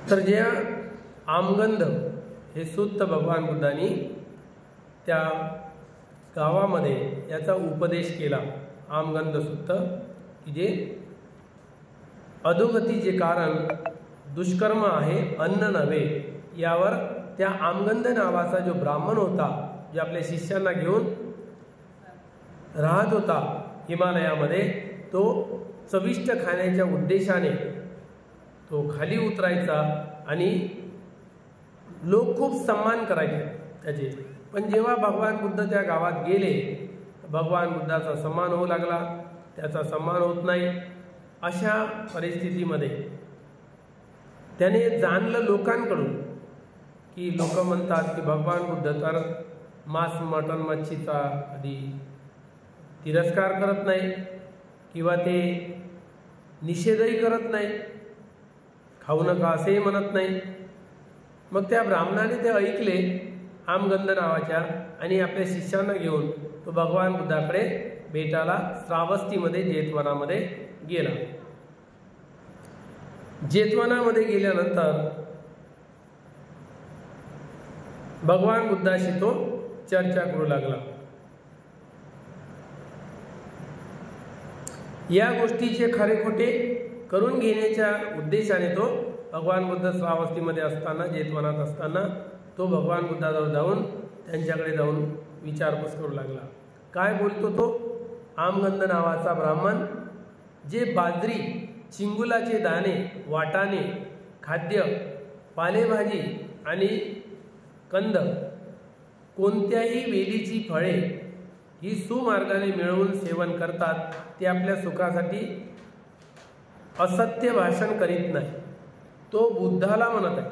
तर जे आमगंध हे सुत्त भगवान बुद्धांनी त्या गावामध्ये याचा उपदेश केला। आमगंध सुत्त की जे अधोगतीचे कारण दुष्कर्म आहे, अन्न नव्हे, यावर त्या आमगंध नावाचा जो ब्राह्मण होता, जो आपल्या शिष्यांना घेऊन राहत होता हिमालयामध्ये, तो चविष्ट खाण्याच्या उद्देशाने तो खाली उतरायचा आणि लोक खूप सन्मान करायचे त्याचे। पण जेव्हा भगवान बुद्ध त्या गावात गेले, भगवान बुद्धाचा सन्मान होऊ लागला, त्याचा सन्मान होत नाही। अशा परिस्थितीमध्ये त्याने जाणलं लोकांकडून की लोक म्हणतात की भगवान बुद्ध तर मांस मटण मच्छीचा कधी तिरस्कार करत नाही किंवा ते निषेधही करत नाही, खाऊ नका असेही म्हणत नाही। मग त्या ब्राह्मणाने ते ऐकले आमगंध नावाच्या, आणि आपल्या शिष्यांना घेऊन तो भगवान बुद्धाकडे भेटायला श्रावस्तीमध्ये जेतवनामध्ये गेला। जेतवनामध्ये गेल्यानंतर भगवान बुद्धाशी तो चर्चा करू लागला। या गोष्टीचे खरे खोटे करून घेण्याच्या उद्देशाने तो भगवान बुद्ध श्रावस्तीमध्ये असताना, जेतवनात असताना तो भगवान बुद्धाजवळ जाऊन त्यांच्याकडे जाऊन विचारपूस करू लागला। काय बोलतो तो आमगंध नावाचा ब्राह्मण? जे बाजरी, चिंगुलाचे दाणे, वाटाणे, खाद्य, पालेभाजी आणि कंद, कोणत्याही वेलीची फळे ही सुमार्गाने मिळवून सेवन करतात, ते आपल्या सुखासाठी असत्य भाषण करीत नाही। तो बुद्धाला म्हणत आहे,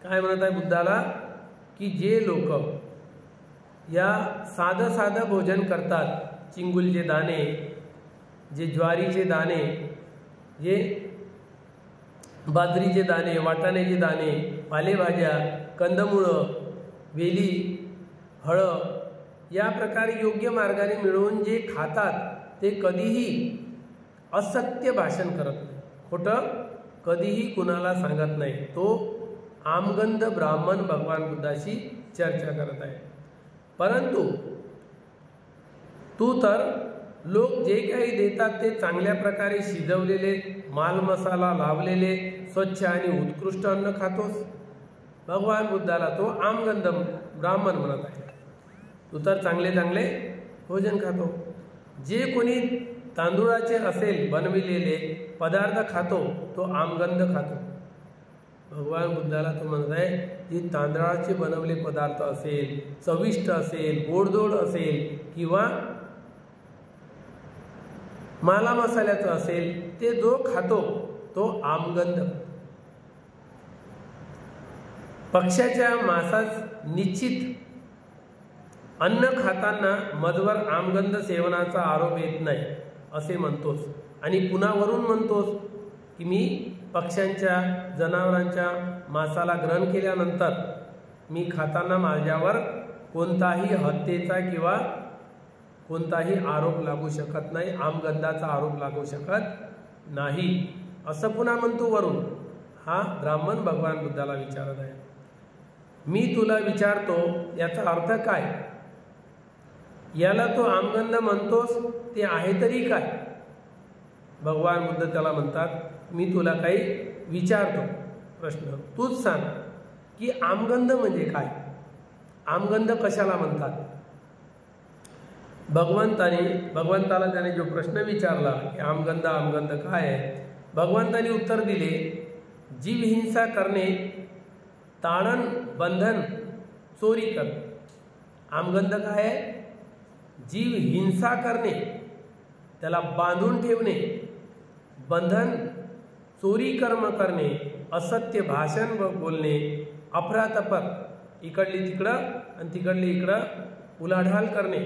काय म्हणत आहे बुद्धाला? की जे लोक या साधं भोजन करतात, चिंगुलचे दाणे, जे ज्वारीचे दाणे, जे बाजरीचे दाणे, वाटाण्याचे दाणे, पालेभाज्या, कंदमुळं, वेली, फळं, या प्रकारे योग्य मार्गाने मिळवून जे खातात, ते कधीही असत्य भाषण करत नाही, खोटं कधीही कुणाला सांगत नाही। तो आमगंध ब्राह्मण भगवान बुद्धाशी चर्चा करत आहे। परंतु तू तर लोक जे काही देतात ते चांगल्या प्रकारे शिजवलेले, माल मसाला लावलेले, स्वच्छ आणि उत्कृष्ट अन्न खातोस। भगवान बुद्धाला तो आमगंध ब्राह्मण म्हणत आहे, तू तर चांगले भोजन खातो। जे कोणी तांदूळाचे असेल बनविलेले पदार्थ खातो, तो आमगंध खातो। भगवान बुद्धाला तो म्हणत आहे, जे तांदळाचे बनवले पदार्थ असेल, चविष्ट असेल, गोडधोड असेल किंवा माला मसाल्याचं असेल, ते जो खातो तो आमगंध। पक्ष्याच्या मांसास निश्चित अन्न खाताना मजवर आमगंध सेवनाचा आरोप येत नाही असे म्हणतोस, आणि पुन्हा म्हणतोस की मी पक्ष्यांच्या, जनावरांच्या मांसाला ग्रहण केल्यानंतर मी खाताना माझ्यावर कोणताही हत्येचा किंवा कोणताही आरोप लागू शकत नाही, आमगंधाचा आरोप लागू शकत नाही, असं पुन्हा म्हणतो वरून। हा ब्राह्मण भगवान बुद्धाला विचारत आहे। मी तुला विचारतो, याचा अर्थ काय? याला तो आमगंध म्हणतोस ते आहे तरी काय? भगवान बुद्ध त्याला म्हणतात, मी तुला काही विचारतो प्रश्न, तूच सांग की आमगंध म्हणजे काय, आमगंध कशाला म्हणतात? भगवंताला त्याने जो प्रश्न विचारला की आमगंध काय आहे, भगवंताने उत्तर दिले, जीव हिंसा करणे, ताडण, बंधन, चोरी करणे। आमगंध काय आहे? जीव हिंसा करणे, त्याला बांधून ठेवणे, बंधन, चोरी कर्म करणे, असत्य भाषण बोलणे, अफरातफर, इकडली तिकडं आणि तिकडली इकडं उलाढाल करणे,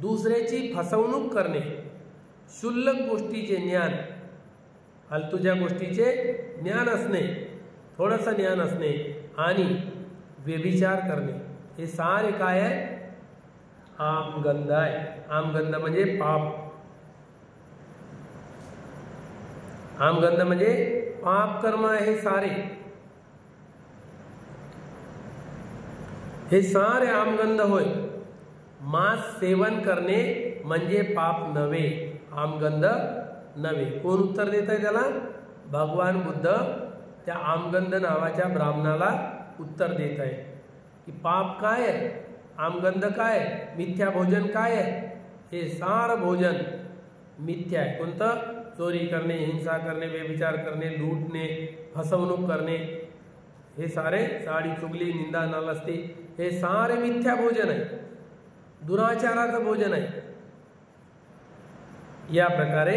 दुसऱ्याची फसवणूक करणे, क्षुल्लक गोष्टीचे ज्ञान, फालतूच्या गोष्टीचे ज्ञान असणे, थोडंसं ज्ञान असणे, आणि व्यभिचार करणे, हे सारे काय आहे? आमगंध आहे। आमगंध म्हणजे पाप, आमगंध म्हणजे पाप कर्म आहे सारे। हे सारे आमगंध होय. मांस सेवन करणे म्हणजे पाप नव्हे, आमगंध नव्हे. कोण उत्तर देत आहे त्याला? भगवान बुद्ध त्या आमगंध नावाच्या ब्राह्मणाला उत्तर देत आहे की पाप काय आहे, आमगंध काय आहे, मिथ्या भोजन काय आहे. हे सारं भोजन मिथ्या आहे. कोणतं? चोरी करणे, हिंसा करणे, व्यभिचार करणे, लूटणे, फसवणूक करणे, हे सारे साडी चुगली, निंदा नालस्ती, हे सारे मिथ्या भोजन आहे, दुराचाराचं भोजन आहे. या प्रकारे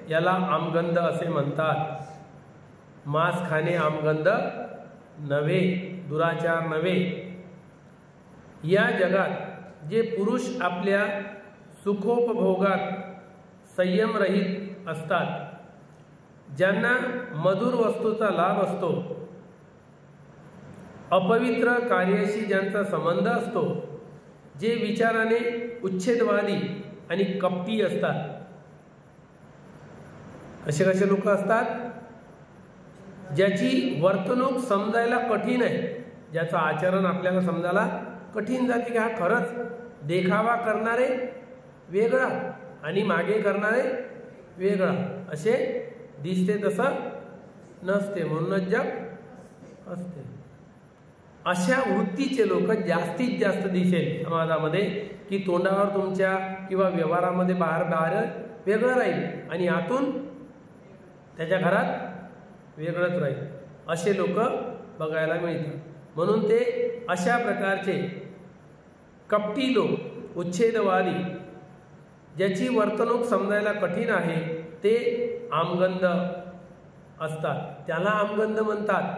याला आमगंध असे म्हणतात. मांस खाणे आमगंध नव्हे, दुराचार नव्हे. या जगात जे पुरुष आपल्या सुखोपभोगात संयमरहित असतात, ज्यांना मधुर वस्तूचा लाभ असतो, अपवित्र कार्याशी ज्यांचा संबंध असतो, जे विचाराने उच्छेदवादी आणि कपटी असतात. कसे कसे लोक असतात? ज्याची वर्तणूक समजायला कठीण आहे, ज्याचं आचरण आपल्याला समजायला कठीण जाते की हा खरंच देखावा करणारे वेगळा आणि मागे करणारे वेगळा, असे दिसते तसं नसते, म्हणूनच जग असते. अशा वृत्तीचे लोक जास्तीत जास्त दिसेल समाजामध्ये की तोंडावर तुमच्या किंवा व्यवहारामध्ये बाहेर वेगळं राहील आणि आतून त्याच्या घरात वेगळंच राहील. असे लोक बघायला मिळतात. म्हणून ते अशा प्रकारचे कपटी लोक, उच्छेदवादी, ज्याची वर्तणूक समजायला कठीण आहे, ते आमगंध असतात. त्याला आमगंध म्हणतात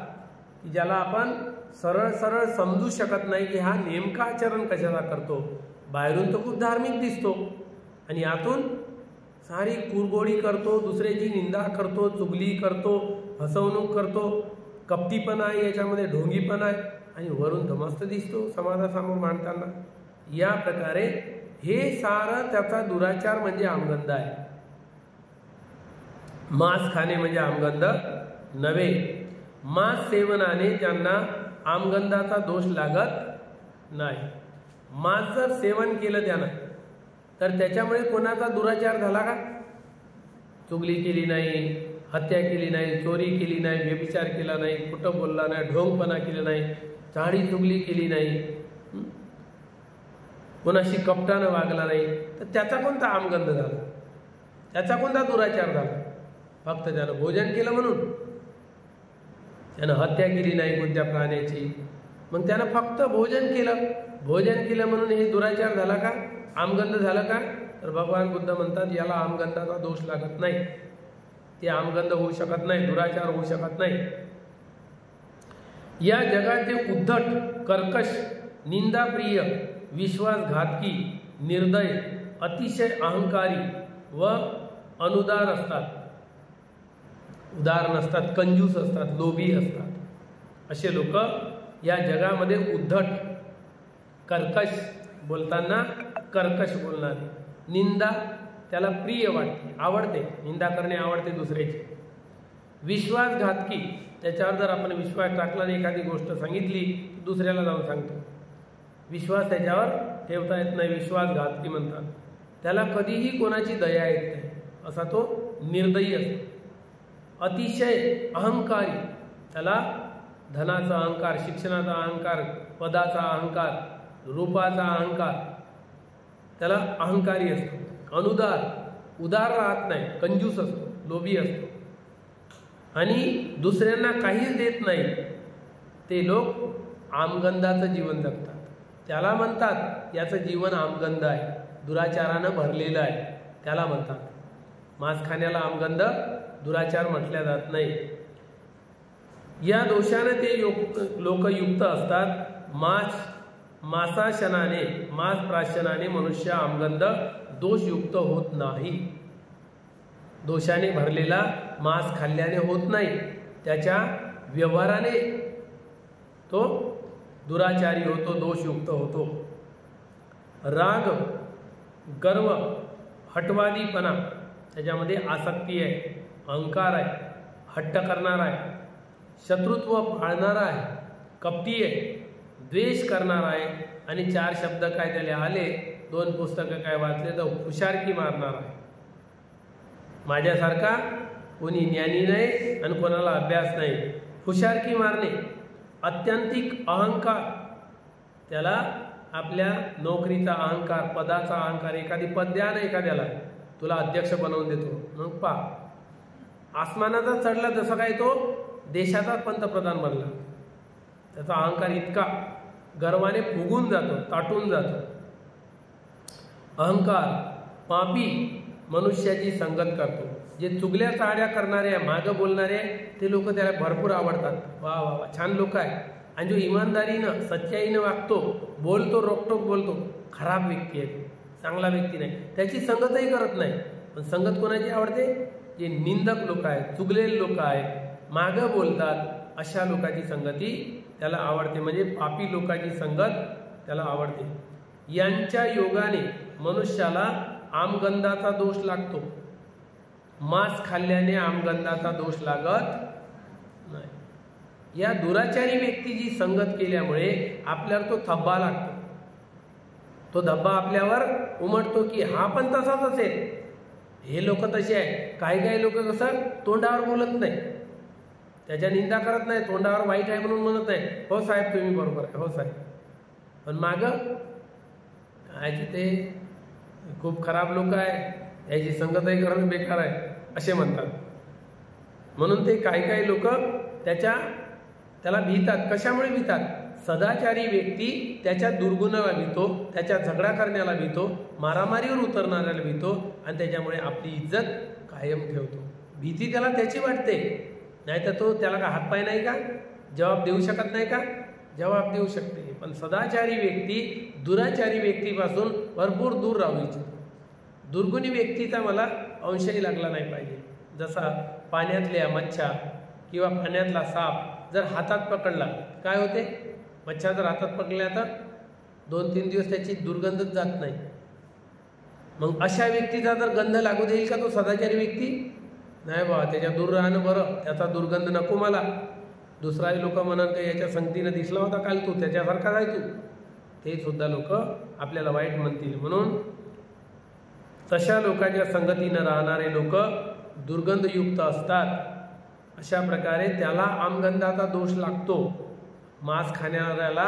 की ज्याला आपण सरळ सरळ समजू शकत नाही की हा नेमका आचरण कशाला करतो. बाहेरून तो खूप धार्मिक दिसतो आणि आतून सारी कुरगोडी करतो, दुसऱ्याची निंदा करतो, चुगली करतो, फसवणूक करतो, कपटीपणा आहे याच्यामध्ये, ढोंगीपणा आहे आणि वरून धमस्त दिसतो समाजासमोर मांडताना. या प्रकारे हे सारं त्याचा दुराचार म्हणजे आमगंध आहे. मांस खाणे म्हणजे आमगंध नव्हे. मांस सेवनाने ज्यांना आमगंधाचा दोष लागत नाही. मांस जर सेवन केलं त्यानं तर त्याच्यामुळे कोणाचा दुराचार झाला का? चुगली केली नाही, हत्या केली नाही, चोरी केली नाही, व्यभिचार केला नाही, खोटं बोलला नाही, ढोंगपणा केला नाही, चाडी चुगली केली नाही, कोणाशी कपटानं वागला नाही, तर त्याचा कोणता आमगंध झाला? त्याचा कोणता दुराचार झाला? फक्त त्यानं भोजन केलं म्हणून. त्यानं हत्या केली नाही कोणत्या प्राण्याची, मग त्यानं फक्त भोजन केलं म्हणून हे दुराचार झाला का? आमगंध झालं का? तर भगवान बुद्ध म्हणतात याला आमगंधाचा दोष लागत नाही, ते आमगंध होऊ शकत नाही, दुराचार होऊ शकत नाही. या जगाचे उद्धट, कर्कश, निंदाप्रिय, विश्वासघातकी, निर्दय, अतिशय अहंकारी व अनुदार असतात. उदार नसतात, कंजूस असतात, लोभी असतात. असे लोक या जगामध्ये उद्धट, कर्कश, बोलताना कर्कश बोलणारे, निंदा त्याला प्रिय वाटते, आवडते, निंदा करणे आवडते दुसऱ्याची, विश्वासघातकी, त्याच्यावर जर आपण विश्वास टाकला आणि एखादी गोष्ट सांगितली दुसऱ्याला जाऊन सांगतो, विश्वास त्याच्यावर ठेवता येत नाही, विश्वासघातकी म्हणतात. त्याला कधीही कोणाची दया येत नाही, असा तो निर्दयी असतो. अतिशय अहंकारी, त्याला धनाचा अहंकार, शिक्षणाचा अहंकार, पदाचा अहंकार, रूपाचा अहंकार, त्याला अहंकारी असतो. अनुदार, उदार राहत नाही, कंजूस असतो, लोभी असतो आणि दुसऱ्यांना काहीच देत नाही. ते लोक आमगंधाचं जीवन जगतात. त्याला म्हणतात याचं जीवन आमगंध आहे, दुराचारानं भरलेलं आहे, त्याला म्हणतात. मांस खाण्याला आमगंध, दुराचार म्हटल्या जात नाही. या दोषाने ते लोक युक्त असतात. मांसाशनाने, मांस प्राशनाने मनुष्य आमगंध दोषयुक्त होत नाही. दोषाने भरलेला मांस खाल्ल्याने होत नाही, त्याच्या व्यवहाराने तो दुराचारी होतो, दोषयुक्त होतो. राग, गर्व, हटवादीपणा, त्याच्यामध्ये आसक्ती आहे, अहंकार आहे, हट्ट करणारा आहे, शत्रुत्व पाळणारा आहे, कपटी आहे, द्वेष करणार आहे आणि 4 शब्द काय त्याला आले, 2 पुस्तकं काय वाचले तर हुशारकी मारणार आहे. माझ्यासारखा कोणी ज्ञानी नाही आणि कोणाला अभ्यास नाही. हुशारकी मारणे, अत्यंतिक अहंकार, त्याला आपल्या नोकरीचा अहंकार, पदाचा अहंकार, एखादी पद द्या ना एखाद्याला, तुला अध्यक्ष बनवून देतो, मग पा आसमानाचा चढला जसं काय तो देशाचा पंतप्रधान बनला. त्याचा अहंकार इतका गर्वाने फुगून जातो, ताटून जातो. अहंकार पापी मनुष्याची संगत करतो. जे चुगल्या चाड्या करणारे, मागं बोलणारे, ते लोक त्याला भरपूर आवडतात. वा वा वा, छान लोक आहे. आणि जो इमानदारीनं सच्चाईनं वागतो, बोलतो, रोकटोक बोलतो, खराब व्यक्ती आहे, चांगला व्यक्ती नाही, त्याची संगतही करत नाही. पण संगत कोणाची आवडते? जे निंदक लोक आहेत, चुगलेले लोक आहेत, मागं बोलतात, अशा लोकांची संगती त्याला आवडते. म्हणजे पापी लोकांची संगत त्याला आवडते. यांच्या योगाने मनुष्याला आमगंधाचा दोष लागतो. मांस खाल्ल्याने आमगंधाचा दोष लागत नाही. या दुराचारी व्यक्तीची संगत केल्यामुळे आपल्याला तो थब्बा लागतो. तो धब्बा आपल्यावर उमटतो की हा पण तसाच असेल, हे लोक तसे आहे. काही लोक कसं तोंडावर बोलत नाही, त्याच्या निंदा करत नाही, तोंडावर वाईट आहे म्हणून म्हणत नाही, हो साहेब तुम्ही बरोबर आहे, हो साहेब, पण मागं काय ते खूप खराब लोक आहे, याची संगतही करणं बेकार आहे असे म्हणतात. म्हणून ते काही लोक त्याला भीतात. कशामुळे भीतात? सदाचारी व्यक्ती त्याच्या दुर्गुणाला भीतो, त्याच्या झगडा करण्याला भीतो, मारामारीवर उतरणाऱ्याला भीतो आणि त्याच्यामुळे आपली इज्जत कायम ठेवतो. भीती त्याला त्याची वाटते, नाहीतर तो त्याला का हातपाय नाही का, जबाब देऊ शकत नाही का? जबाब देऊ शकते. पण सदाचारी व्यक्ती दुराचारी व्यक्तीपासून भरपूर दूर राहू इच्छितो. दुर्गुणी व्यक्तीचा मला अंशही लागला नाही पाहिजे. जसा पाण्यातल्या मच्छा किंवा पाण्यातला साप जर हातात पकडला काय होते? मच्छा जर हातात पकडल्या तर 2-3 दिवस त्याची दुर्गंधच जात नाही. मग अशा व्यक्तीचा जर गंध लागू देईल का तो सदाचारी व्यक्ती? नाही बाबा, त्याच्या दूर राहणं बरं, त्याचा दुर्गंध नको मला. दुसराही लोक म्हणून काही याच्या संगतीनं दिसला होता काल तू, त्याच्यासारखा काय तू, ते सुद्धा लोक आपल्याला वाईट म्हणतील. म्हणून तशा लोकांच्या संगतीनं राहणारे लोक दुर्गंधयुक्त असतात. अशा प्रकारे त्याला आमगंधाचा दोष लागतो. मांस खाणाऱ्याला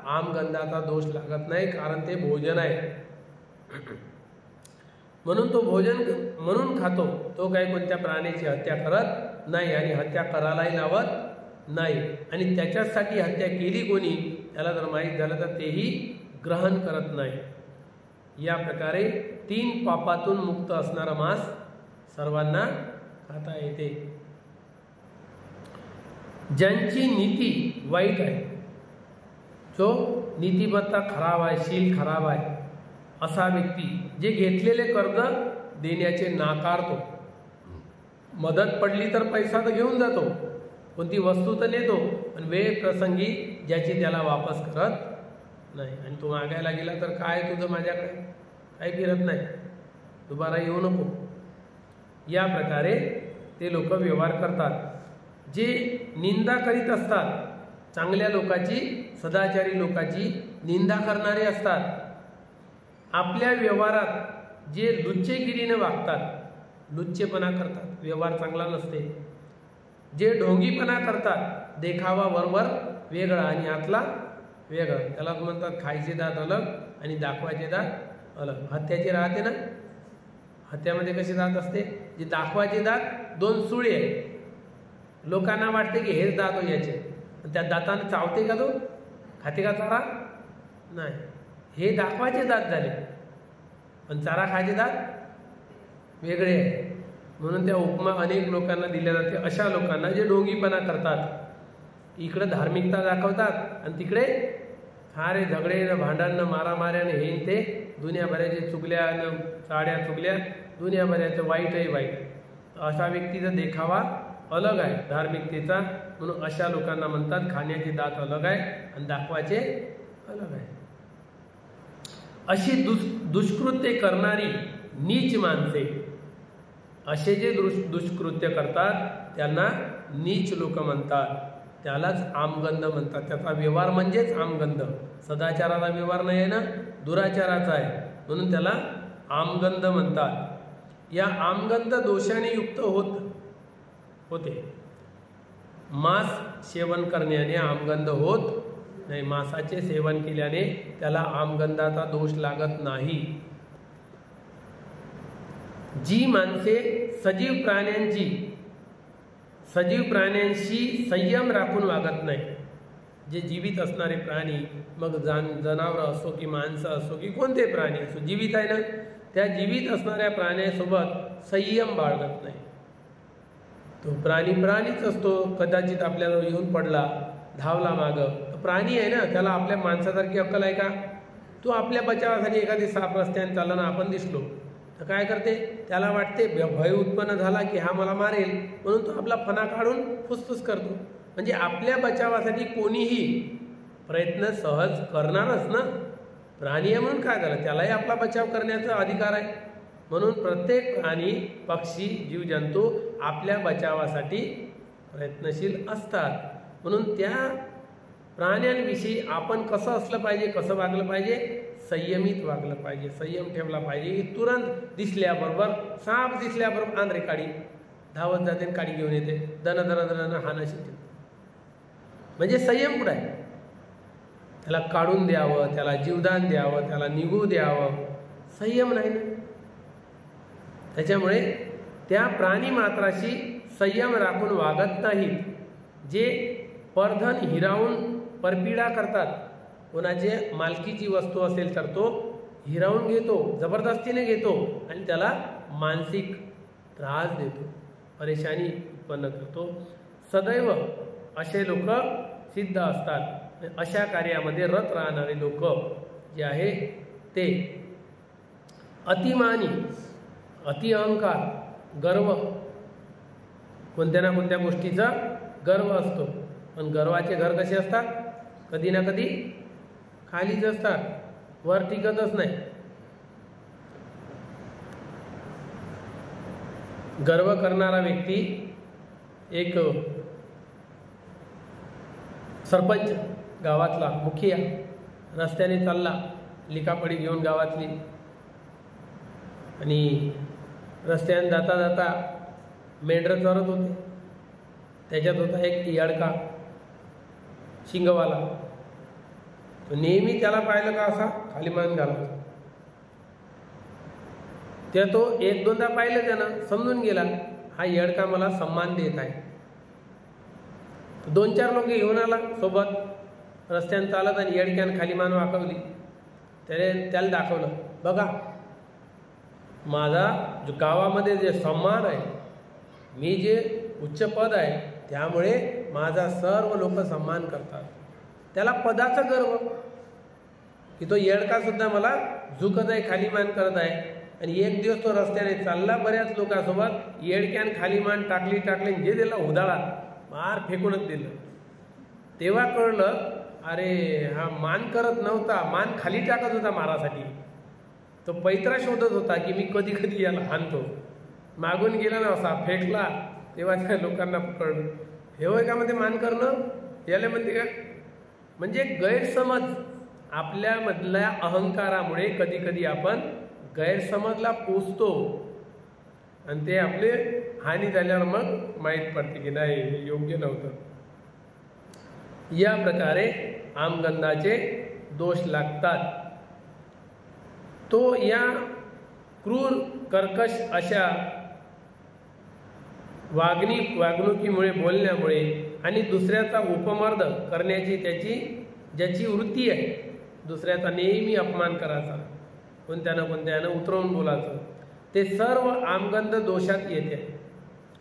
आमगंधाचा दोष लागत नाही, कारण ते भोजन आहे म्हणून तो भोजन म्हणून खातो. तो काही कोणत्या प्राण्याची हत्या करत नाही आणि हत्या करायलाही लावत नाही. आणि त्याच्यासाठी हत्या केली कोणी, त्याला जर माहीत झालं तर तेही ग्रहण करत नाही. या प्रकारे 3 पापातून मुक्त असणारा मांस सर्वांना खाता येते. ज्यांची नीती वाईट आहे, जो नीतिमत्ता खराब आहे, शील खराब आहे, असा व्यक्ती जे घेतलेले कर्ज देण्याचे नाकारतो. मदत पडली तर पैसा तर घेऊन जातो, कोणती वस्तू तर नेतो, पण वेळ प्रसंगी ज्याची त्याला वापस करत नाही. आणि तू मागायला गेला तर काय तुझं माझ्याकडे काही फिरत नाही, दुबारा येऊ नको. या प्रकारे ते लोक व्यवहार करतात. जे निंदा करीत असतात, चांगल्या लोकांची, सदाचारी लोकांची निंदा करणारे असतात. आपल्या व्यवहारात जे लुच्चेगिरीने वागतात, लुच्चेपणा करतात, व्यवहार चांगला नसते. जे ढोंगीपणा करतात, देखावा वरवर वेगळा आणि आतला वेगळा, त्याला म्हणतात खायचे दात अलग आणि दाखवायचे दात अलग. हत्याचे राहते ना, हत्यामध्ये कसे दात असते, जे दाखवायचे दात 2 सुळे आहे, लोकांना वाटते की हेच दात हो याचे, त्या दाताने चावते का तो, खाते का चारा? नाही, हे दाखवायचे दात झाले, पण चारा खायचे दात वेगळे आहे. म्हणून त्या उपमा अनेक लोकांना दिल्या जाते. अशा लोकांना जे ढोंगीपणा करतात, इकडे धार्मिकता दाखवतात आणि तिकडे सारे झगडे भांडण मारामाऱ्याने हे ते दुनियाभराचे चुगल्या चाड्या चुगल्या, दुनियाभराचं वाईटही वाईट. अशा व्यक्तीचा देखावा अलग आहे धार्मिकतेचा. म्हणून अशा लोकांना म्हणतात खाण्याचे दात अलग आहे आणि दाखवायचे अलग आहे. अशी दुष्कृत्य करणारी नीच माणसे, असे जे दुष्कृत्य करतात त्यांना नीच लोक म्हणतात. त्यालाच आमगंध म्हणतात. त्याचा व्यवहार म्हणजेच आमगंध. सदाचाराचा व्यवहार नाही आहे ना, दुराचाराचा आहे, म्हणून त्याला आमगंध म्हणतात. या आमगंध दोषाने युक्त होते. मांस सेवन करण्याने आमगंध होत नाही. मांसाचे सेवन केल्याने त्याला आमगंधाचा दोष लागत नाही. जी माणसे सजीव प्राण्यांशी संयम राखून वागत नाही, जे जीवित असणारे प्राणी, मग जनावर असो की माणसं असो की कोणते प्राणी असो, जीवित आहे ना, त्या जीवित असणाऱ्या प्राण्यासोबत संयम बाळगत नाही. तो प्राणीच असतो. कदाचित आपल्याला येऊन पडला, धावला मागं, प्राणी आहे ना, त्याला आपल्या माणसासारखी अक्कल आहे का? तो आपल्या बचावासाठी एखादी साप रस्त्याने चालला, आपण दिसलो तर काय करते, त्याला वाटते भय उत्पन्न झाला की हा मला मारेल, म्हणून तो आपला फणा काढून फुसफुस करतो. म्हणजे आपल्या बचावासाठी कोणीही प्रयत्न सहज करणारच ना. प्राणी आहे म्हणून काय झालं, त्यालाही आपला बचाव करण्याचा अधिकार आहे. म्हणून प्रत्येक प्राणी, पक्षी, जीवजंतू आपल्या बचावासाठी प्रयत्नशील असतात. म्हणून त्या प्राण्यांविषयी आपण कसं असलं पाहिजे, कसं वागलं पाहिजे, संयमित वागलं पाहिजे, संयम ठेवला पाहिजे. तुरंत दिसल्याबरोबर, साप दिसल्याबरोबर आंध्रे काडी धावत जाते, काडी घेऊन येते, दन हाणं शिकते. म्हणजे संयम कुठं आहे? त्याला काढून द्यावं, त्याला जीवदान द्यावं, त्याला निघू द्यावं, संयम नाही ना. त्याच्यामुळे त्या प्राणी मात्राशी संयम राखून वागत नाहीत. जे परधन हिरावून परपीडा करतात, कोणाचे मालकीची वस्तू असेल तर तो हिरावून घेतो, जबरदस्तीने घेतो आणि त्याला मानसिक त्रास देतो, परेशानी उत्पन्न करतो. सदैव असे लोक सिद्ध असतात. अशा कार्यामध्ये रत राहणारे लोक जे आहे ते अतिमानी, अति अहंकार, गर्व, कोणत्या ना कोणत्या गोष्टीचा गर्व असतो. पण गर्वाचे घर कसे असतात? कधी ना कधी खालीच असतात, वर टिकतच नाही. गर्व करणारा व्यक्ती, एक सरपंच, गावातला मुखिया, रस्त्याने चालला लिखापडी घेऊन गावातली, आणि रस्त्याने जाता जाता मेंढरं चरत होते. त्याच्यात होता एक येडका शिंगवाला. तो नेहमी त्याला पाहिलं का असा खाली मान घालायचा. त्या तो एक दोनदा पाहिलं त्यानं, समजून गेला हा येडका मला सम्मान देत आहे. 2-4 लोक घेऊन आला सोबत, रस्त्याने चालत, आणि येडक्यानं खाली मान वाकवली. त्याला दाखवलं, बघा माझा जो गावामध्ये जे सम्मान आहे, मी जे उच्च पद आहे, त्यामुळे माझा सर्व लोक सम्मान करतात. त्याला पदाचा गर्व की तो येडका सुद्धा मला झुकत आहे, खाली मान करत आहे. आणि एक दिवस तो रस्त्याने चालला बऱ्याच लोकांसोबत, येडक्यान खाली मान टाकली, जे दिला उधाळा मार फेकूनच दिलं. तेव्हा कळलं, अरे हा मान करत नव्हता, मान खाली टाकत होता मारासाठी. तो पैत्रा शोधत होता की मी कधी कधी याला हाणतो. मागून गेला ना असा फेकला, तेव्हा त्या लोकांना पकडलं. हे होय का मध्ये मान करणं, याला म्हणते का? म्हणजे गैरसमज, आपल्यामधल्या अहंकारामुळे कधी कधी आपण गैरसमजला पोचतो, आणि ते आपले हानी झाल्यावर मग माहीत पडते की नाही हे योग्य नव्हतं. या प्रकारे आमगंधाचे दोष लागतात. तो या क्रूर कर्कश अशा वागणुकीमुळे, बोलण्यामुळे आणि दुसऱ्याचा उपमर्द करण्याची ज्याची वृत्ती आहे, दुसऱ्याचा नेहमी अपमान करायचा, कोणत्यानं उतरवून बोलायचं, ते सर्व आमगंध दोषात येते,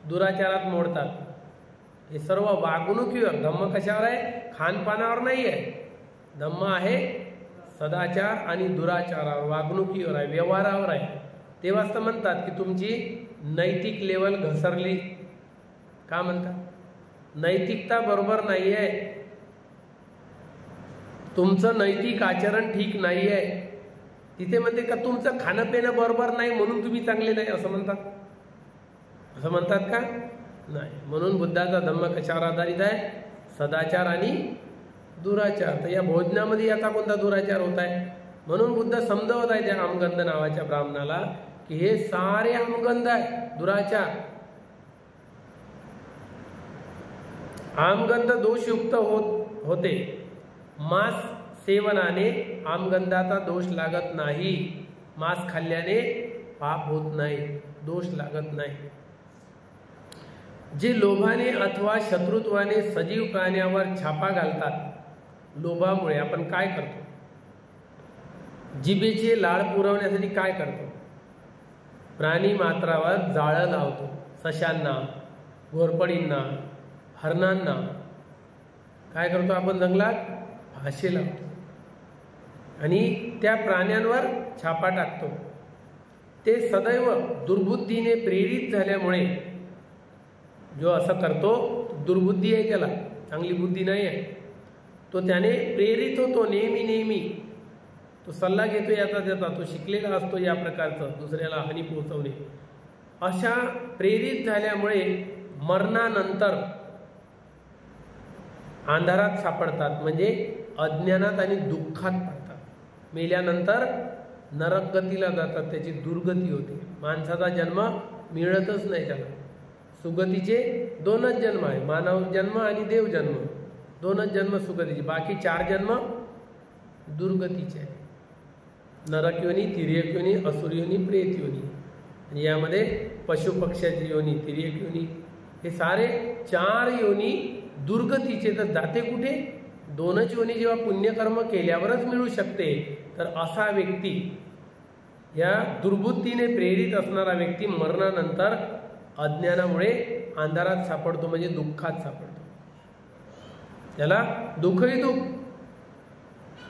दुराचारात मोडतात. हे सर्व वागणुकीवर, धम्म कशावर आहे? खानपानावर नाही आहे. धम्म आहे सदाचार आणि दुराचारावर, वागणुकीवर आहे, व्यवहारावर आहे. तेव्हाच तर म्हणतात की तुमची नैतिक लेवल घसरली. का म्हणतात? नैतिकता बरोबर नाही आहे, तुमचं नैतिक आचरण ठीक नाही आहे. तिथे म्हणते का तुमचं खाणं पिणं बरोबर नाही म्हणून तुम्ही चांगले नाही, असं म्हणतात का? नाही. म्हणून बुद्धाचा धम्म कशावर आधारित आहे? सदाचार आणि दुराचार. तर या भोजनामध्ये याचा कोणता दुराचार होत आहे? म्हणून बुद्ध समजावत आहे त्या आमगंध नावाच्या ब्राह्मणाला की हे सारे आमगंध आहे, दुराचार. आमगंध दोषयुक्त होते. मांस सेवनाने आमगंधाचा दोष लागत नाही. मांस खाल्ल्याने पाप होत नाही, दोष लागत नाही. जे लोभाने अथवा शत्रुत्वाने सजीव प्राण्यावर छापा घालतात, लोभामुळे आपण काय करतो? जिभेचे लाळ पुरवण्यासाठी काय करतो? प्राणी मात्रावर जाळं लावतो. सशांना, घोरपडींना, हरणांना काय करतो आपण? जंगलात फाशी लावतो आणि त्या प्राण्यांवर छापा टाकतो. ते सदैव दुर्बुद्धीने प्रेरित झाल्यामुळे जो असं करतो, दुर्बुद्धी आहे, त्याला चांगली बुद्धी नाही आहे, तो त्याने प्रेरित होतो. नेहमी तो सल्ला घेतो याचा त्याचा, तो शिकलेला असतो या प्रकारचं दुसऱ्याला हानी पोहोचवणे. अशा प्रेरित झाल्यामुळे मरणानंतर अंधारात सापडतात, म्हणजे अज्ञानात आणि दुःखात पडतात. मेल्यानंतर नरकगतीला जातात, त्याची दुर्गती होते. माणसाचा जन्म मिळतच नाही त्याला. सुगतीचे 2च जन्म आहे, मानव जन्म आणि देव जन्म. 2च जन्म सुगतीचे, बाकी 4 जन्म दुर्गतीचे आहे. नरक योनी, तिर्यक योनी, असुर योनी, प्रेत योनी. आणि यामध्ये पशुपक्ष्याची योनी, तिर्यक योनी, हे सारे 4 योनी दुर्गतीचे. तर जाते कुठे? 2च योनी जेव्हा पुण्यकर्म केल्यावरच मिळू शकते. तर असा व्यक्ती, या दुर्बुद्धीने प्रेरित असणारा व्यक्ती मरणानंतर अज्ञानामुळे अंधारात सापडतो, म्हणजे दुःखात सापडतो. त्याला दुःखही दुःख.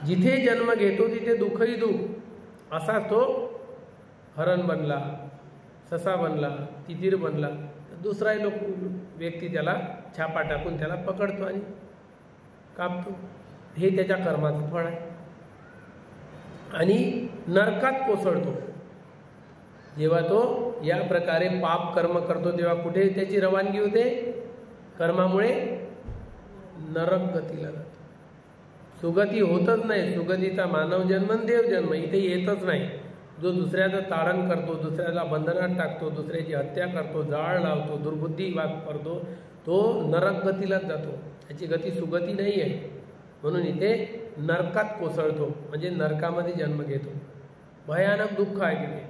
जिथे जन्म घेतो तिथे दुःखही दुःख. असा तो हरण बनला, ससा बनला, तितीर बनला, तर दुसरा व्यक्ती त्याला छापा टाकून त्याला पकडतो आणि कापतो. हे त्याच्या कर्माचं फळ आहे. आणि नरकात कोसळतो. जेव्हा तो या प्रकारे पाप कर्म करतो तेव्हा कुठे त्याची रवानगी होते? कर्मामुळे नरक गतीला जातो. सुगती होतच नाही. सुगतीचा मानव जन्म, देव जन्म इथे येतच नाही. जो दुसऱ्याचं तारण करतो, दुसऱ्याला बंधनात टाकतो, दुसऱ्याची हत्या करतो, जाळ लावतो, दुर्बुद्धी करतो, तो नरक गतीलाच जातो. त्याची गती सुगती नाही आहे. म्हणून इथे नरकात कोसळतो, म्हणजे नरकामध्ये जन्म घेतो. भयानक दुःख आहे तिथे.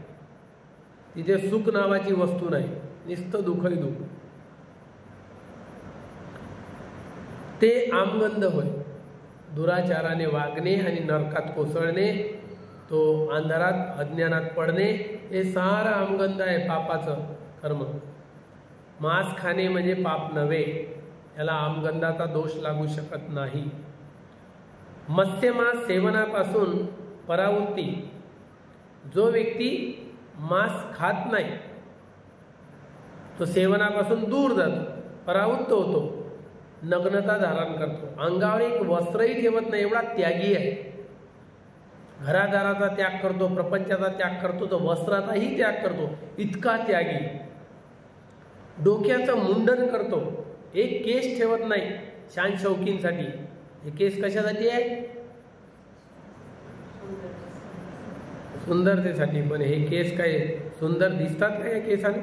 तिथे सुख नावाची वस्तू नाही, नुसतं दुःखही दुःख. ते आमगंध होय. दुराचाराने वागणे आणि नरकात कोसळणे, तो अंधारात अज्ञानात पडणे, हे सारं आमगंध आहे, पापाचं कर्म. मांस खाणे म्हणजे पाप नव्हे, याला आमगंधाचा दोष लागू शकत नाही. मत्स्यमांस सेवनापासून परावृत्ती. जो व्यक्ती मांस खात नाही तो सेवनापासून दूर जातो, परावृत्त होतो, नग्नता धारण करतो, अंगावर एक वस्त्रही ठेवत नाही, एवढा त्यागी आहे. घरादाराचा त्याग करतो, प्रपंचाचा त्याग करतो, तो वस्त्राचाही त्याग करतो, इतका त्यागी. डोक्याचं मुंडन करतो, एक केस ठेवत नाही शान शौकींसाठी. हे केस कशासाठी आहे? सुंदरतेसाठी. पण हे केस काय सुंदर दिसतात का या केसाने?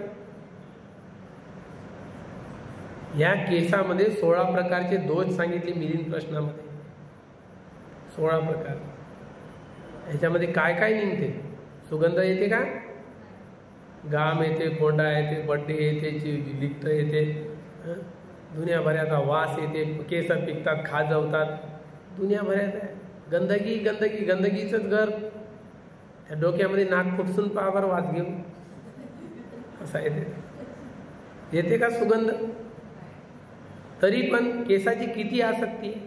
या केसामध्ये 16 प्रकारचे दोष सांगितले मिलिंद प्रश्नामध्ये. 16 प्रकार. ह्याच्यामध्ये काय काय निघते? सुगंध येते का? घाम येते, कोंडा येते, बड्डे येते, लिक्त येते, दुनियाभराचा वास येते, केस पिकतात, खाजवतात, दुनियाभरात आहे. गंदगी गंदगी, गंदगीचंच घर. त्या डोक्यामध्ये नाक खुपसून पावर वास घेऊ असा येते का सुगंध? तरी पण केसाची किती आसक्ती आहे.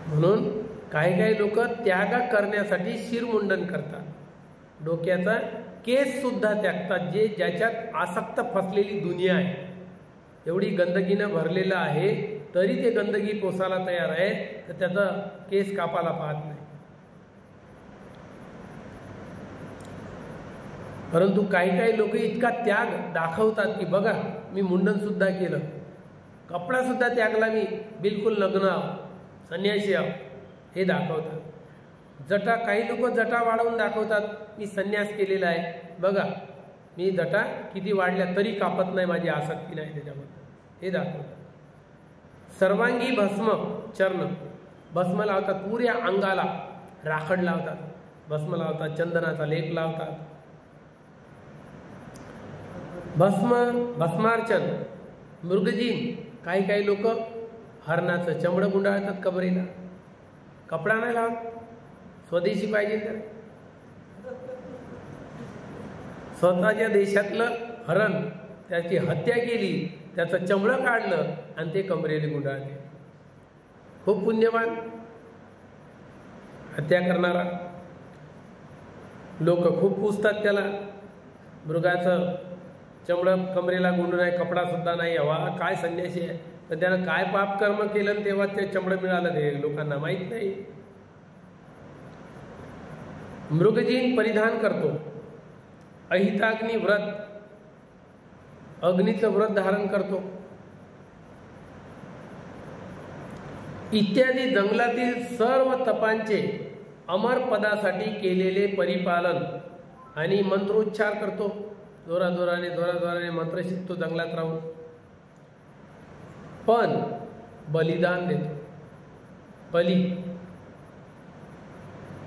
म्हणून काही काही लोक त्याग करण्यासाठी शिरमुंडन करतात, डोक्याचा केस सुद्धा त्यागतात. जे ज्याच्यात आसक्त फसलेली दुनिया आहे, एवढी गंदगीनं भरलेलं आहे, तरी ते गंदगी पोसायला तयार आहे, तर त्याचा केस कापायला पाहत नाही. परंतु काही काही लोक इतका त्याग दाखवतात की बघा मी मुंडन सुद्धा केलं, कपडासुद्धा त्यागला मी, बिलकुल नग्न आहो, संन्यासी आहो हे दाखवतात. जटा, काही लोक जटा वाढवून दाखवतात, मी संन्यास केलेला आहे, बघा मी जटा किती वाढल्या तरी कापत नाही, माझी आसक्ती नाही त्याच्याबद्दल, हे दाखवतात. सर्वांगी भस्म चर्ण, भस्म लावतात, पुऱ्या अंगाला राखड लावतात, भस्म लावतात, चंदनाचा लेप लावतात. भस्मार्चन, मृगजीन, काही काही लोक हरणाचं चमडं गुंडाळतात कबरीला, कपडा नाही लावत, स्वदेशी पाहिजे तर. स्वतःच्या देशातलं हरण, त्याची हत्या केली, त्याचं चमडं काढलं आणि ते कमरेला गुंडाळले. खूप पुण्यवान हत्या करणारा. लोक खूप पुजतात त्याला. मृगाचं चमडं कमरेला गुंडून आहे, कपडा सुद्धा नाही, हवा काय संन्यासी आहे, तर त्यानं काय पाप कर्म केलं तेव्हा ते चमडं मिळालं ते लोकांना माहीत नाही. मृगजीन परिधान करतो. अहिताग्नी व्रत, अग्नीचं व्रत धारण करतो. इत्यादी जंगलातील सर्व तपांचे अमर पदासाठी केलेले परिपालन आणि मंत्रोच्चार करतो. जोराजोराने मंत्र शिकतो जंगलात राहून. पण बलिदान देतो. बली,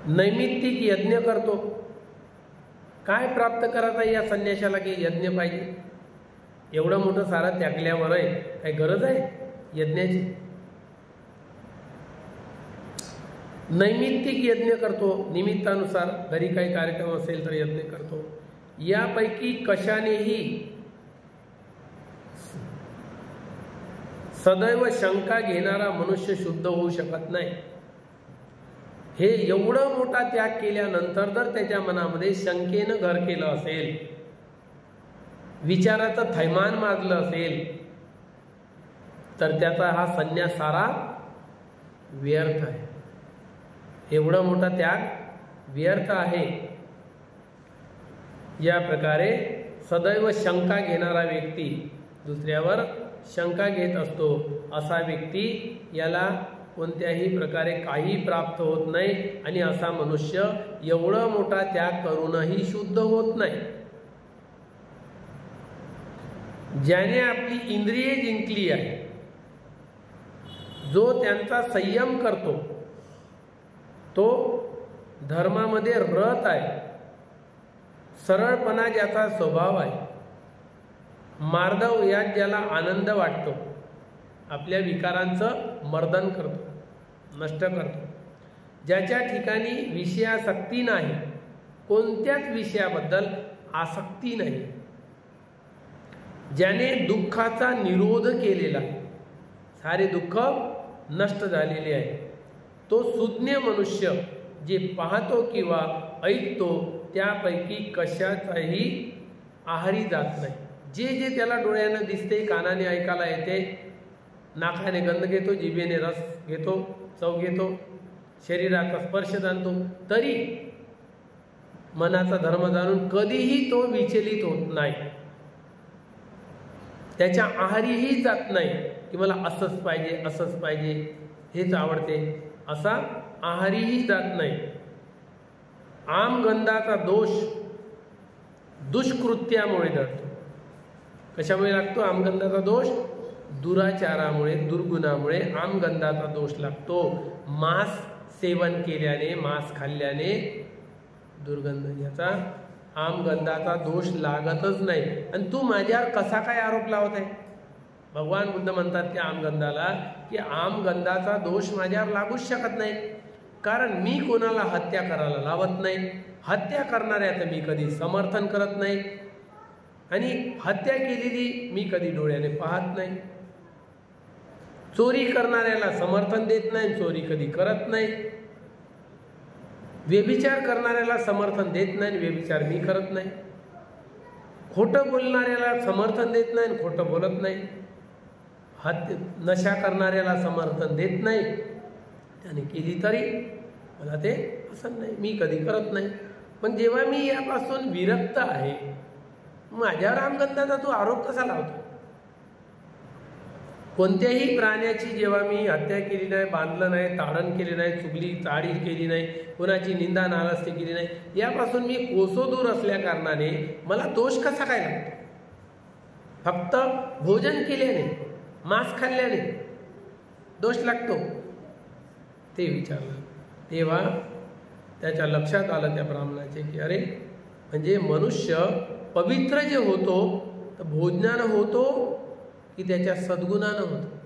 नैमित्तिक यज्ञ करतो. काय प्राप्त करायचं या संन्याशाला की यज्ञ पाहिजे? एवढं मोठं सारं त्यागल्यावर आहे, काही गरज आहे यज्ञाची? नैमित्तिक यज्ञ करतो, निमित्तानुसार घरी काही कार्यक्रम असेल तर यज्ञ करतो. यापैकी कशानेही सदैव शंका घेणारा मनुष्य शुद्ध होऊ शकत नाही. हे एवढं मोठा त्याग केल्यानंतर जर त्याच्या मनामध्ये शंकेनं घर केलं असेल, विचाराचं थैमान माजलं असेल, तर त्याचा हा संन्यास सारा व्यर्थ आहे. एवढा मोठा त्याग व्यर्थ आहे. या प्रकारे सदैव शंका घेणारा व्यक्ती, दुसऱ्यावर शंका घेत असतो, असा व्यक्ती याला कोणत्याही प्रकारे काही प्राप्त होत नाही आणि असा मनुष्य एवढा मोठा त्याग करूनही शुद्ध होत नाही. ज्याने आपली इंद्रिये जिंकली आहे, जो त्यांचा संयम करतो, तो धर्मामध्ये रत आहे, सरळपणा ज्याचा स्वभाव आहे, मार्दव यात ज्याला आनंद वाटतो, आपल्या विकारांचं मर्दन करतो, नष्ट करतो, ज्याच्या ठिकाणी विषयासक्ती नाही, कोणत्याच विषयाबद्दल आसक्ती नाही, ज्याने दुःखाचा निरोध केलेला आहे, सारे दुःख नष्ट झालेले आहे, तो सुज्ञ मनुष्य जे पाहतो किंवा ऐकतो त्यापैकी कशाचाही आहारी जात नाही. जे जे त्याला डोळ्यानं दिसते, कानाने ऐकायला येते, नाकाने गंध घेतो, जिभेने रस घेतो, चव घेतो, शरीराचा स्पर्श जाणतो, तरी मनाचा धर्म जाणून कधीही तो विचलित होत नाही. त्याच्या आहारीही जात नाही की मला असंच पाहिजे, असंच पाहिजे, हेच आवडते, असा आहारीही जात नाही. आमगंधाचा दोष दुष्कृत्यामुळे जळतो. कशामुळे लागतो आमगंधाचा दोष? दुराचारामुळे, दुर्गुणामुळे आमगंधाचा दोष लागतो. मांस सेवन केल्याने, मांस खाल्ल्याने दुर्गंध, याचा आमगंधाचा दोष लागतच नाही. आणि तू माझ्यावर कसा काय आरोप लावत आहे? भगवान बुद्ध म्हणतात त्या आमगंधाला की आमगंधाचा दोष माझ्यावर लागूच शकत नाही, कारण मी कोणाला हत्या करायला लावत नाही, हत्या करणाऱ्याचं मी कधी समर्थन करत नाही, आणि हत्या केलेली मी कधी डोळ्याने पाहत नाही, चोरी करणाऱ्याला समर्थन देत नाही, चोरी कधी करत नाही, व्यभिचार करणाऱ्याला समर्थन देत नाही, व्यभिचार मी करत नाही, खोटं बोलणाऱ्याला समर्थन देत नाही, खोटं बोलत नाही, नशा करणाऱ्याला समर्थन देत नाही, त्याने केली तरी मला ते पसंत नाही, मी कधी करत नाही. पण जेव्हा मी यापासून विरक्त आहे, माझ्यावर आमगंधाचा तू आरोप कसा लावतो? कोणत्याही प्राण्याची जेव्हा मी हत्या केली नाही, बांधलं नाही, ताडण केली नाही, चुगली चाळी केली नाही, कोणाची निंदा नालस्ती केली नाही, यापासून मी कोसो दूर असल्या कारणाने मला दोष कसा काय लागतो? फक्त भोजन केल्याने, मांस खाल्ल्याने दोष लागतो ते विचारलं. तेव्हा त्याच्या लक्षात आलं त्या ब्राह्मणाचे की अरे, म्हणजे मनुष्य पवित्र जे होतो तर भोजनानं होतो की त्याच्या सद्गुणानं होतो,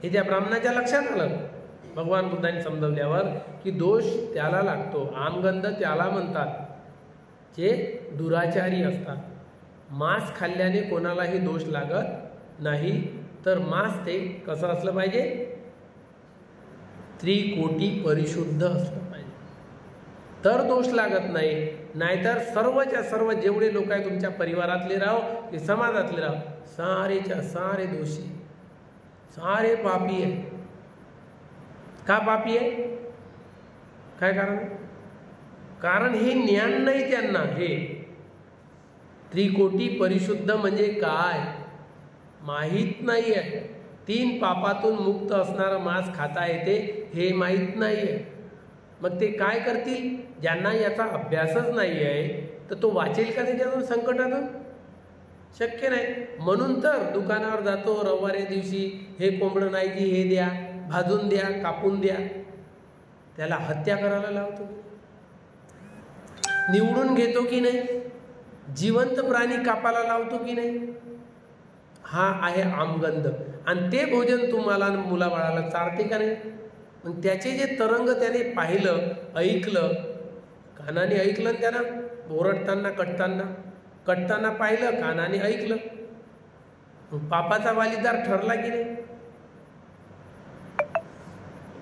हे त्या ब्राह्मणाच्या लक्षात आलं. भगवान बुद्धांनी समजवल्यावर की दोष त्याला लागतो. आमगंध त्याला म्हणतात जे दुराचारी असतात. मांस खाल्ल्याने कोणालाही दोष लागत नाही. तर मांस ते कसं असलं पाहिजे? त्रिकोटी परिशुद्ध असलं पाहिजे, तर दोष लागत नाही. नाहीतर सर्वच्या सर्व जेवढे लोक आहे तुमच्या परिवारातले राहो की समाजातले राहो, सारेच्या सारे दोषी, सारे पापी आहे. का पापी आहे? काय कारण? कारण हे ज्ञान नाही त्यांना. हे त्रिकोटी परिशुद्ध म्हणजे काय माहीत नाही आहे. 3 पापातून मुक्त असणारं मांस खाता येते हे माहीत नाही आहे. मग ते काय करतील? ज्यांना याचा अभ्यासच नाही आहे तर तो वाचेल का त्याच्यातून, संकटातून? शक्य नाही. म्हणून तर दुकानावर जातो रविवारी दिवशी, हे कोंबडं नाही की हे द्या, भाजून द्या, कापून द्या. त्याला हत्या करायला लावतो, निवडून घेतो की नाही, जिवंत प्राणी कापायला लावतो की नाही. हा आहे आमगंध. आणि ते भोजन तुम्हाला मुलाबाळाला चारते का नाही? मग त्याचे जे तरंग त्याने पाहिलं, ऐकलं, कानाने ऐकलं, त्यांना ओरडताना कटताना पाहिलं, कानाने ऐकलं, मग पापाचा वालीदार ठरला की नाही?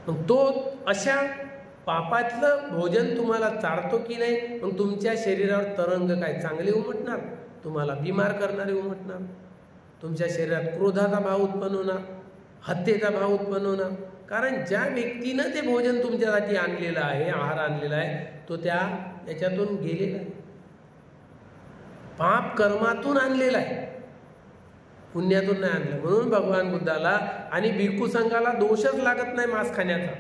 मग तो अशा पापातलं भोजन तुम्हाला चारतो की नाही? मग तुमच्या शरीरावर तरंग काय चांगले उमटणार? तुम्हाला बिमार करणारे उमटणार. तुमच्या शरीरात क्रोधाचा भाव उत्पन्न होणार, हत्येचा भाव उत्पन्न होणार. कारण ज्या व्यक्तीनं ते भोजन तुमच्यासाठी आणलेलं आहे, आहार आणलेला आहे, तो त्याच्यातून गेलेला आहे, पाप कर्मातून आणलेला आहे, पुण्यातून नाही आणलं. म्हणून भगवान बुद्धाला आणि भिक्खू संघाला दोषच लागत नाही मांस खाण्याचा.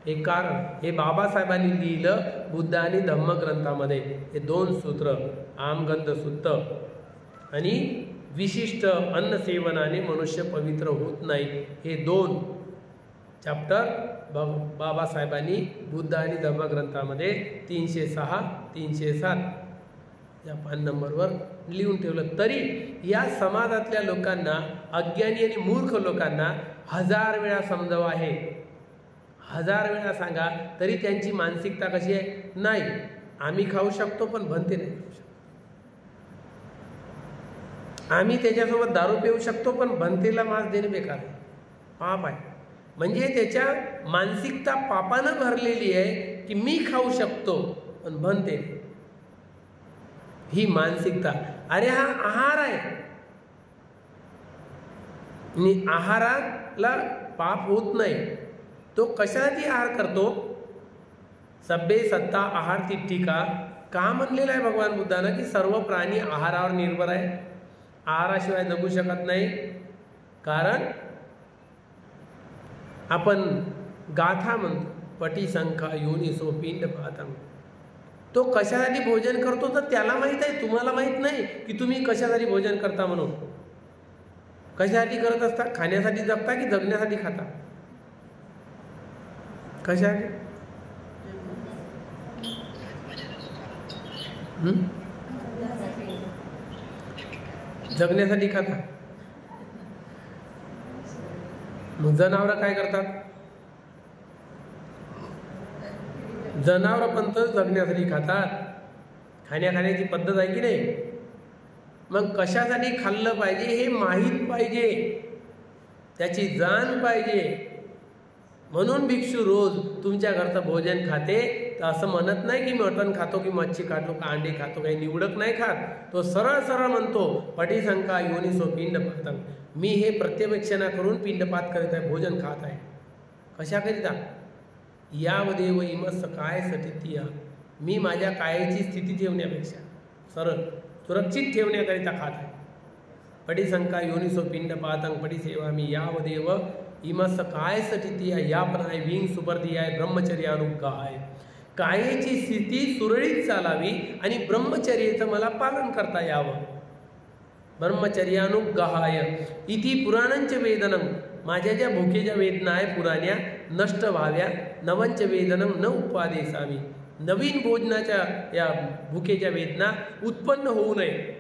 हे कारण हे बाबासाहेबांनी लिहिलं बुद्ध आणि धम्मग्रंथामध्ये. हे 2 सूत्र, आमगंध सुत्त आणि विशिष्ट अन्न सेवनाने मनुष्य पवित्र होत नाही, हे 2 चॅप्टर बाबासाहेबांनी बुद्ध आणि धम्मग्रंथामध्ये 306, 307 या 5 नंबरवर लिहून ठेवलं. तरी या समाजातल्या लोकांना, अज्ञानी आणि मूर्ख लोकांना 1000 वेळा समजावं आहे, 1000 वेळा सांगा तरी त्यांची मानसिकता कशी आहे? नाही, आम्ही खाऊ शकतो पण भंते नाही खाऊ शकतो. आम्ही त्याच्यासोबत दारू पिऊ शकतो पण भंतेला मांस देणे बेकार आहे, पाप आहे. म्हणजे त्याच्या मानसिकता पापानं भरलेली आहे की मी खाऊ शकतो पण भंते, ही मानसिकता. अरे हा आहार आहे आणि आहाराला पाप होत नाही. तो कशासाठी आहार करतो? सब्बे सत्ता आहार तिठ्ठिका का म्हणलेलं आहे भगवान बुद्धानं की सर्व प्राणी आहारावर निर्भर आहे, आहाराशिवाय जगू शकत नाही. कारण आपण गाथा म्हणतो, पटीसंखा योनिसो पिंड पातंग. तो कशासाठी भोजन करतो तर त्याला माहीत आहे, तुम्हाला माहीत नाही की तुम्ही कशासाठी भोजन करता. म्हणून कशासाठी करत असता? खाण्यासाठी जगता की जगण्यासाठी खाता? कशासाठी? जगण्यासाठी खाता. मग जनावरं काय करतात? जनावरं पण तर जगण्यासाठी खातात. खाण्याची पद्धत आहे की नाही? मग कशासाठी खाल्लं पाहिजे हे माहीत पाहिजे, त्याची जाण पाहिजे. म्हणून भिक्षू रोज तुमच्या घरचं भोजन खाते तर असं म्हणत नाही की मटण खातो की मच्छी खातो का अंडे खातो, काही निवडक नाही खात. तो सरळ सरळ म्हणतो पटीसंखा योनिसो पिंड पातंग. मी हे प्रत्यवेक्षणा करून पिंडपात करीत आहे, भोजन खात आहे. कशाकरिता? यावदेव इमस काय सटितिया. मी माझ्या कायाची स्थिती ठेवण्यापेक्षा सरळ सुरक्षित ठेवण्याकरिता खात आहे. पटिशंका योनिसो पिंडपातं पटिसेवामि यावदेव इमस काय सटिती यापनाय विंग सुपर्दियाय ब्रह्मचर्यानुगाय. कायेची स्थिती सुरळीत चालावी आणि ब्रह्मचर्याचं मला पालन करता यावं. ब्रह्मचर्यानुगाय इति पुराणंच वेदनं. माझ्या ज्या भुकेच्या वेदना आहे पुराण्या नष्ट व्हाव्या. नवंच वेदनं न उपादेसावी. नवीन भोजनाच्या या भुकेच्या वेदना उत्पन्न होऊ नये.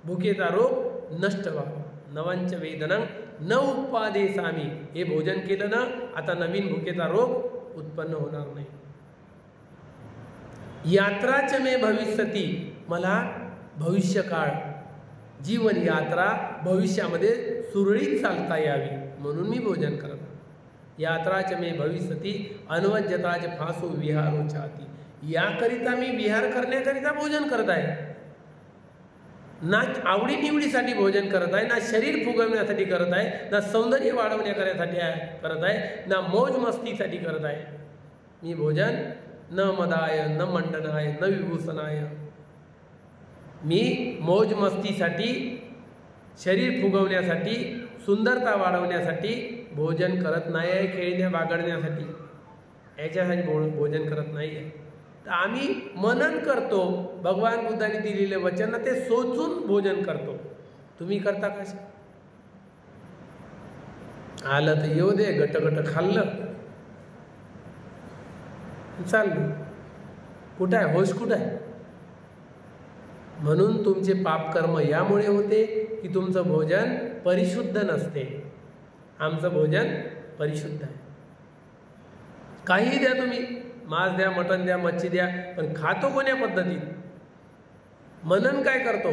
भुकेचा रोग नष्ट व्हावा. नवंच वेदनं न उपादेसामी. हे भोजन केलं ना आता नवीन भुकेचा रोग उत्पन्न होणार नाही. यात्राच मे भविष्यती. मला भविष्यकाळ जीवन यात्रा भविष्यामध्ये सुरळीत चालता यावी म्हणून मी भोजन करत. यात्राच मे भविष्यती अनवज्यताच फासो विहारो चाहती. याकरिता मी विहार करण्याकरिता भोजन करत आहे. ना आवडीनिवडीसाठी भोजन करत आहे, ना शरीर फुगवण्यासाठी करत आहे, ना सौंदर्य वाढवण्यासाठी करत आहे, ना मौज मस्तीसाठी करत आहे. मी भोजन न मदाय न मंडनाय न विभूषणाय. मी मौज मस्तीसाठी शरीर फुगवण्यासाठी सुंदरता वाढवण्यासाठी भोजन करत नाही आहे. खेळण्या बागडण्यासाठी याच्यासाठी भोजन करत नाही आहे. तर आम्ही मनन करतो. भगवान बुद्धांनी दिलेले वचन ते सोचून भोजन करतो. तुम्ही करता कशा? आलं तर येऊ दे, गट खाल्लं चाललं. कुठं आहे होश? कुठं आहे? म्हणून तुमचे पापकर्म यामुळे होते की तुमचं भोजन परिशुद्ध नसते. आमचं भोजन परिशुद्ध आहे. काही द्या तुम्ही, मांस द्या, मटण द्या, मच्छी द्या, पण खातो कोण्या पद्धतीत? मनन काय करतो?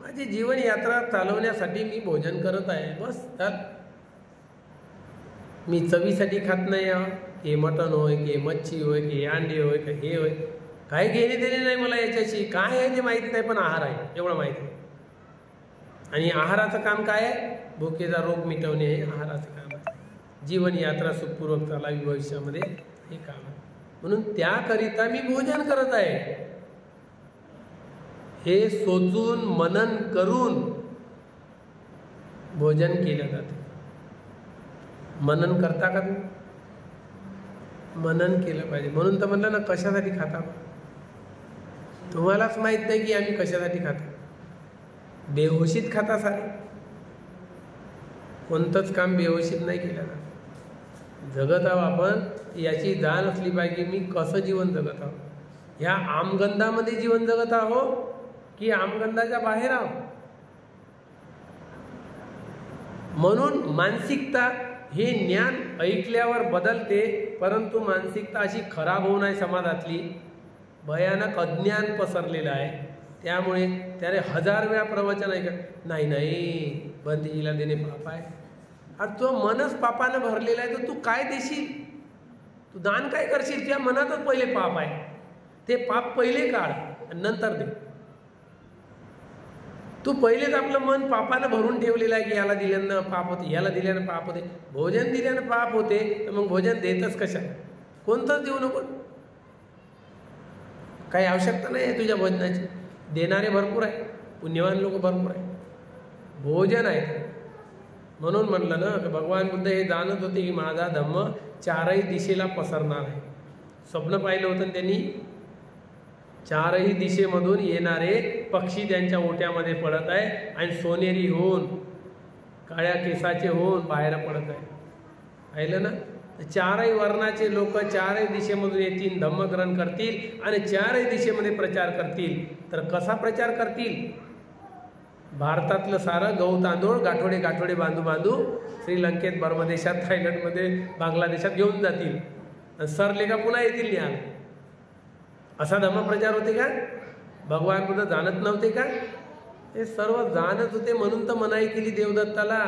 माझी जीवन यात्रा चालवण्यासाठी मी भोजन करत आहे, बस चाल. मी चवीसाठी खात नाही. हे मटण होय की मच्छी होय की अंडे होय का हे होय, काही घेणे देणे नाही मला याच्याशी. काय आहे ते माहिती नाही, पण आहार आहे एवढं माहिती आहे. आणि आहाराचं काम काय आहे? भुकेचा रोग मिटवणे हे आहाराचं काम आहे. जीवन यात्रा सुखपूर्वक चालावी भविष्यामध्ये हे काम आहे. म्हणून त्याकरिता मी भोजन करत आहे. हे सोचून मनन करून भोजन केलं जाते. मनन करता का तुम्ही? मनन केलं पाहिजे. म्हणून तर म्हणलं ना, कशासाठी खाता? तुम्हालाच माहित नाही की आम्ही कशासाठी खातो. बेहोशीत खाता सारे. कोणतंच काम बेहोशीत नाही केलं ना. जगत आहो आपण, याची जाण असली पाहिजे मी कसं जीवन जगत आहो. ह्या आमगंधामध्ये जीवन जगत आहो की आमगंधाच्या बाहेर आहो. म्हणून मानसिकता हे ज्ञान ऐकल्यावर बदलते, परंतु मानसिकता अशी खराब होऊ नये समाजातली. भयानक अज्ञान पसरलेलं आहे. त्यामुळे त्याने 1000 वेळा प्रवचन ऐकत नाही बंदीला देणे पाप आहे. अरे तुझं मनच पापानं भरलेलं आहे, तर तू काय देशील? तू दान काय करशील? तुझ्या मनातच पहिले पाप आहे. ते पाप पहिले काढ आणि नंतर दे. तू पहिलेच आपलं मन पापानं भरून ठेवलेलं आहे की याला दिल्यानं पाप होते, याला दिल्यानं पाप होते. भोजन दिल्यानं पाप होते तर मग भोजन देतच कशा? कोणतंच देऊ नको. काही आवश्यकता नाही आहे तुझ्या भोजनाची. देणारे भरपूर आहे, पुण्यवान लोक भरपूर आहे. भोजन आहे. म्हणून म्हटलं ना की भगवान बुद्ध हे जाणत होते की माझा धम्म 4ही दिशेला पसरणार आहे. स्वप्न पाहिलं होतं त्यांनी. 4ही दिशेमधून येणारे पक्षी त्यांच्या ओट्यामध्ये पडत आहे आणि सोनेरी होऊन काळ्या केसाचे होऊन बाहेर पडत आहे. पाहिलं ना? 4ही वर्णाचे लोक 4ही दिशेमधून येतील, धम्मग्रहण करतील आणि 4ही दिशेमध्ये प्रचार करतील. तर कसा प्रचार करतील? भारतातलं सारं गहू तांदूळ गाठोडे गाठोडे बांधू श्रीलंकेत, बर्मादेशात, थायलंडमध्ये, बांगलादेशात घेऊन जातील. सरले का पुन्हा येतील न्यायला. असा धम्मप्रचार होते का? भगवान बुद्ध जाणत नव्हते का? हे सर्व जाणत होते. म्हणून तर मनाई केली देवदत्ताला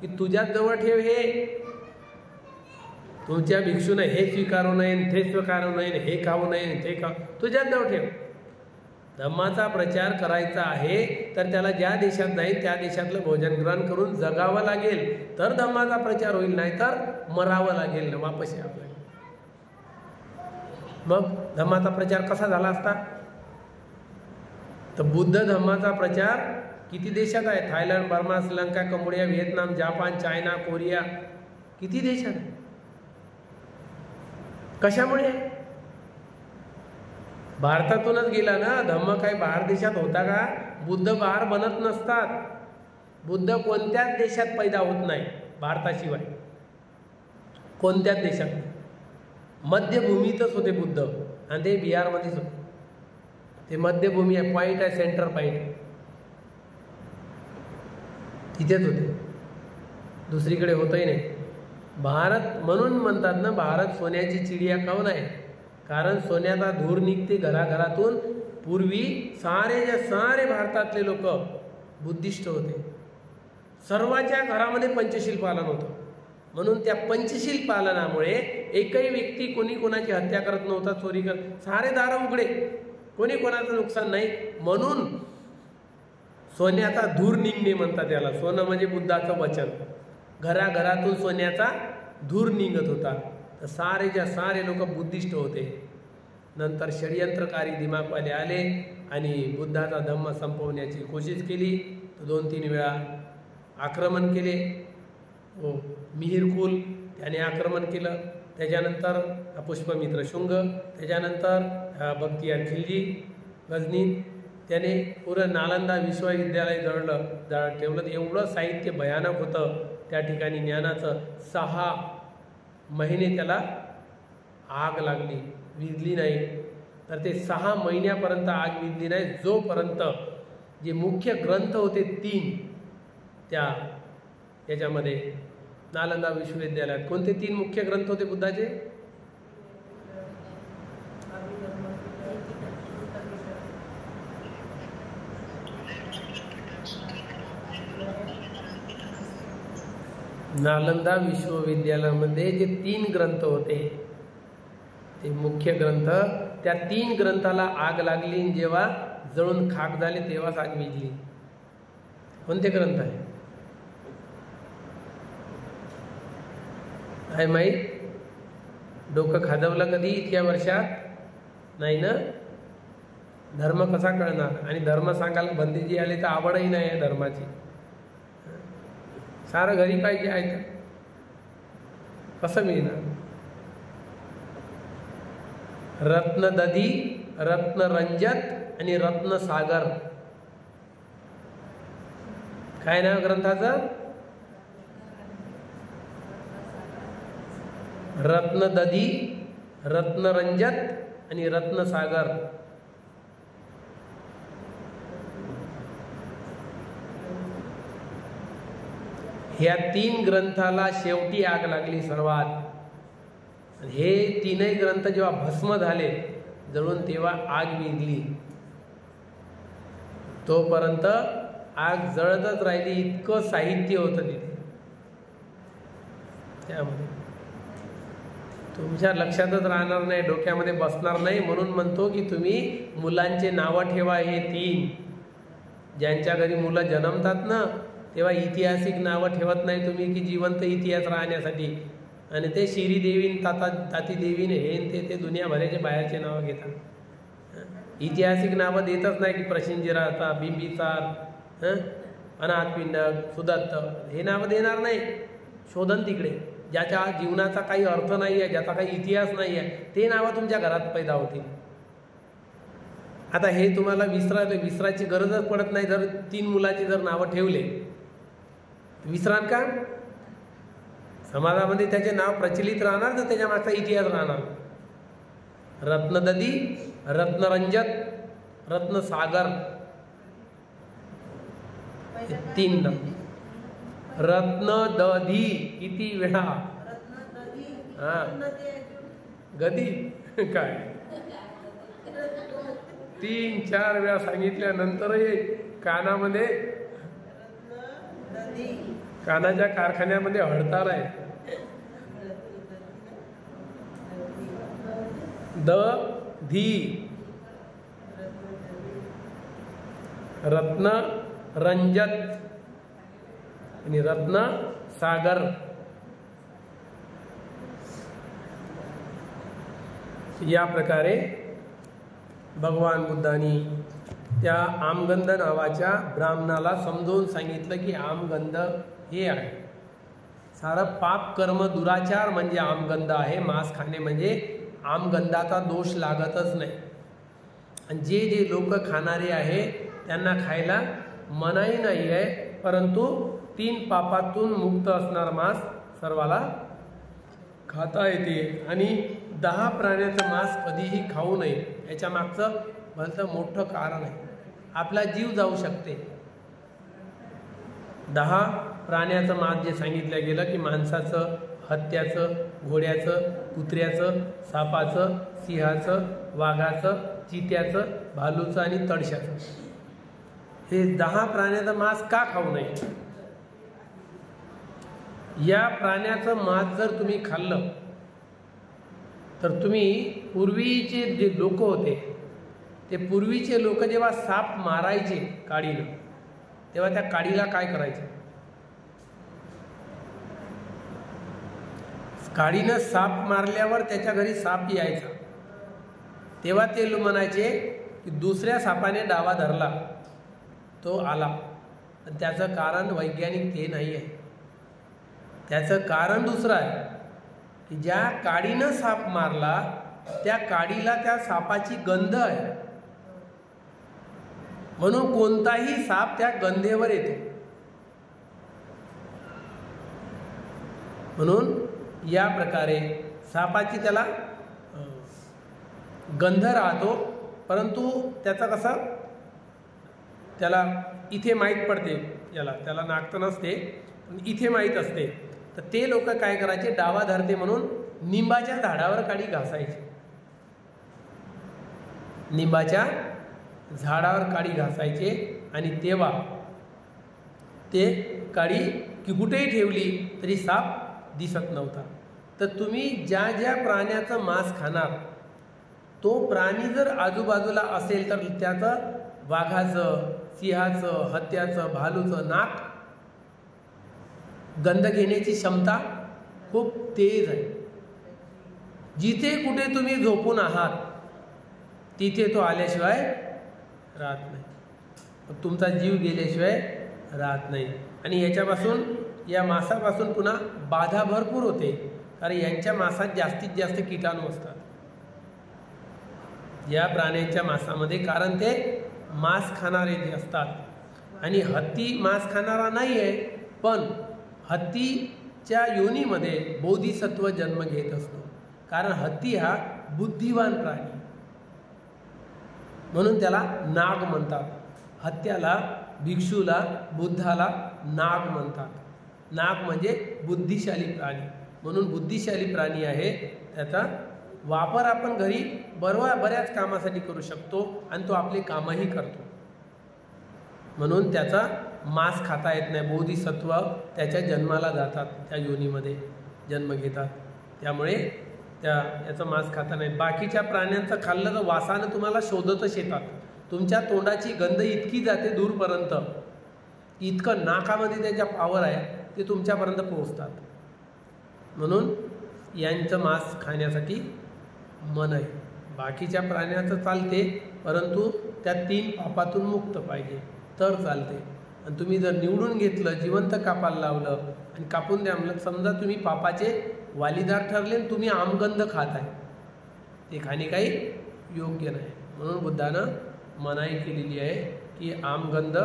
की तुझ्याच जवळ ठेव. हे तुमच्या भिक्षूने हे स्वीकारू नये, ते स्वीकारू नये, हे खाऊ नये, ते खाऊ, तुझ्याच जवळ ठेव. धम्माचा प्रचार करायचा आहे तर त्याला ज्या देशात जाईल त्या देशातलं भोजन ग्रहण करून जगावं लागेल, तर धम्माचा प्रचार होईल. नाही तर मरावं लागेल ना वापस या आपल्याला. मग धम्माचा प्रचार कसा झाला असता? तर बुद्ध धम्माचा प्रचार किती देशात आहे? Thailand, Burma, Sri Lanka, Cambodia, Vietnam, Japan, China, Korea, किती देशात आहे. कशामुळे? भारतातूनच गेला ना. धम्म काही बाहेर देशात होता का? बुद्ध बाहेर बनत नसतात. बुद्ध कोणत्याच देशात पैदा होत नाही भारताशिवाय, कोणत्याच देशात. मध्यभूमीतच होते बुद्ध, आणि ते बिहारमध्येच होते. ते मध्यभूमी आहे, पॉईंट आहे, सेंटर पॉईंट, तिथेच होते, दुसरीकडे होतही नाही. भारत म्हणून म्हणतात ना, भारत सोन्याची चिडिया काहून आहे? कारण सोन्याचा धूर निघते घराघरातून. पूर्वी सारे भारतातले लोक बुद्धिस्ट होते. सर्वांच्या घरामध्ये पंचशील पालन होतं. म्हणून त्या पंचशील पालनामुळे एकही व्यक्ती कोणी कोणाची हत्या करत नव्हता, चोरी करत, सारे दार उघडे, कोणी कोणाचं नुकसान नाही. म्हणून सोन्याचा धूर निघणे म्हणतात त्याला. सोनं म्हणजे बुद्धाचं वचन. घराघरातून सोन्याचा धूर निघत होता. तर सारेच्या सारे लोक बुद्धिस्ट होते. नंतर षडयंत्रकारी दिमागवाले आले आणि बुद्धाचा धम्म संपवण्याची कोशिश केली. 2-3 वेळा आक्रमण केले. मिहिरकुल त्याने आक्रमण केलं. त्याच्यानंतर पुष्पमित्र शुंग, त्याच्यानंतर बख्तियार खिलजी गजनी, त्याने पुरं नालंदा विश्वविद्यालय जळलं ठेवलं. एवढं साहित्य भयानक होतं त्या ठिकाणी ज्ञानाचं. 6 महिने त्याला आग लागली, विझली नाही. तर ते 6 महिन्यापर्यंत आग विझली नाही, जोपर्यंत जे मुख्य ग्रंथ होते 3 त्याच्यामध्ये नालंदा विश्वविद्यालयात. कोणते 3 मुख्य ग्रंथ होते बुद्धाचे? नालंदा विश्वविद्यालयामध्ये जे 3 ग्रंथ होते, ते मुख्य ग्रंथ, त्या 3 ग्रंथाला आग लागली. जेव्हा जळून खाक झाले तेव्हाच आग विझली. कोणते ग्रंथ आहे माहीत? डोकं खाजवलं कधी इतक्या वर्षात? नाही ना. धर्म कसा कळणार? आणि धर्म सांगायला बंदीजी आले तर आवडही नाही आहे धर्माची. सारं घरी पाहिजे आहे तर कसं मिळणार? रत्नदधी, रत्नरंजत आणि रत्नसागर. काय नाव ग्रंथाचं? रत्नदधी, रत्नरंजत आणि रत्नसागर. ह्या 3 ग्रंथाला शेवटी आग लागली सर्वात. हे 3ही ग्रंथ जेव्हा भस्म झाले जळून, तेव्हा आग विझली. तोपर्यंत आग जळतच राहिली. इतकं साहित्य होतं तिथे. त्यामध्ये तुमच्या लक्षातच राहणार नाही, डोक्यामध्ये बसणार नाही. म्हणून म्हणतो की तुम्ही मुलांचे नावं ठेवा. हे 3 ज्यांच्या घरी मुलं जन्मतात ना, तेव्हा ऐतिहासिक नावं ठेवत नाही तुम्ही की जिवंत इतिहास राहण्यासाठी. आणि ते श्रीदेवीन ताती देवीने हे ते दुनियाभराचे बाहेरचे नावं घेतात. ऐतिहासिक नावं देतच नाही की प्रशिंजिराचा, बिंबिसार, अनाथपिंडक, सुदत्त, हे नावं देणार नाही. शोधन तिकडे ज्याच्या जीवनाचा काही अर्थ नाही आहे, ज्याचा काही इतिहास नाही आहे, ते नावं तुमच्या घरात पैदा होतील. आता हे तुम्हाला विसरायची गरजच पडत नाही. जर 3 मुलाची जर नावं ठेवले विसरान का? समाजामध्ये त्याचे नाव प्रचलित राहणार, तर त्याच्या मागचा इतिहास राहणार. रत्नदधी, रत्नरंजत, रत्नसागर, 3 नाव. रत्नदधी किती वेळा? गदी काय 3-4 वेळा सांगितल्यानंतरही कानामध्ये, कानाच्या कारखान्यामध्ये हडताळ आहे. धी, रत्न रंजत आणि रत्न सागर. या प्रकारे भगवान बुद्धांनी त्या आमगंध नावाच्या ब्राह्मणाला समजावून सांगितलं की आमगंध हे आहे, सारं पाप कर्म दुराचार म्हणजे आमगंध आहे, मांस खाणे म्हणजे आमगंधाचा दोष लागतच नाही. आणि जे जे लोक खाणारे आहे त्यांना खायला मनाई नाही आहे, परंतु 3 पापातून मुक्त असणारा मांस सर्वाला खाता येते. आणि 10 प्राण्याचं मांस कधीही खाऊ नये, याच्या मागचं भलतं मोठं कारण आहे. आपला जीव जाऊ शकते. 10 प्राण्याचं मांस जे सांगितलं गेलं की माणसाचं, हत्याचं, घोड्याचं, कुत्र्याचं, सापाचं, सिंहाचं, वाघाचं, चित्याचं, भालूचं आणि तडशाचं, हे 10 प्राण्याचं मांस का खाऊ नये? या प्राण्याचं मांस जर तुम्ही खाल्लं तर तुम्ही पूर्वीचे जे लोक होते, ते पूर्वीचे लोक जेव्हा साप मारायचे काडीनं, तेव्हा त्या काडीला काय करायचे? काडीनं साप मारल्यावर त्याच्या घरी साप यायचा, तेव्हा ते म्हणायचे की दुसऱ्या सापाने डावा धरला, तो आला. आणि त्याचं कारण वैज्ञानिक ते नाही आहे. त्याचं कारण दुसरं आहे की ज्या काडीनं साप मारला त्या काडीला त्या सापाची गंध आहे, म्हणून कोणताही साप त्या गंधेवर येतो. म्हणून या प्रकारे सापाची त्याला गंध राहतो, परंतु त्याचा कसा त्याला इथे माहीत पडते, त्याला नाक तर नसते, इथे माहीत असते. तर ते लोक काय करायचे, डावा धरते म्हणून निंबाच्या झाडावर काडी घासायची. निंबाच्या झाडावर काडी घासायचे आणि तेव्हा ते काडी की कुठेही ठेवली तरी साप दिसत नव्हता. तर तुम्ही ज्या ज्या प्राण्याचं मांस खाणार, तो प्राणी जर आजूबाजूला असेल तर त्याचं वाघाचं, सिंहाचं, हत्याचं, भालूचं नाक गंध घेण्याची क्षमता खूप तेज आहे. जिथे कुठे तुम्ही झोपून आहात तिथे तो आल्याशिवाय राहत नाही, तुमचा जीव गेल्याशिवाय राहत नाही. आणि याच्यापासून, या मांसापासून पुन्हा बाधा भरपूर होते, कारण यांच्या मांसात जास्तीत जास्त किटाणू असतात या प्राण्यांच्या मांसामध्ये, कारण ते मांस खाणारे जे असतात. आणि हत्ती मांस खाणारा नाही आहे, पण हत्तीच्या योनीमध्ये बोधिसत्व जन्म घेत असतो, कारण हत्ती हा बुद्धिवान प्राणी, म्हणून त्याला नाग म्हणतात. हत्याला, भिक्षूला, बुद्धाला नाग म्हणतात. नाग म्हणजे बुद्धिशाली प्राणी, म्हणून बुद्धिशाली प्राणी आहे. त्याचा वापर आपण घरी बऱ्याच कामासाठी करू शकतो आणि तो आपले कामही करतो, म्हणून त्याचा मांस खाता येत नाही. बोधिसत्व त्याच्या जन्माला जातात, त्या योनीमध्ये जन्म घेतात, त्यामुळे याचं मांस खाता नाही. बाकीच्या प्राण्यांचं खाल्लं तर वासानं तुम्हाला शोधतच येतात. तुमच्या तोंडाची गंध इतकी जाते दूरपर्यंत, इतकं नाकामध्ये त्याच्या पावर आहे, ते तुमच्यापर्यंत पोहोचतात. म्हणून यांचं मांस खाण्यासाठी मन आहे. बाकीच्या प्राण्याचं चालते, परंतु त्या 3 पापातून मुक्त पाहिजे तर चालते. आणि तुम्ही जर निवडून घेतलं, जिवंत कापायला लावलं आणि कापून द्या म्हणलं, समजा तुम्ही पापाचे वालीदार ठरले आणि तुम्ही आमगंध खात आहे, ते खाणे काही योग्य नाही. म्हणून बुद्धानं मनाई केलेली आहे की आमगंध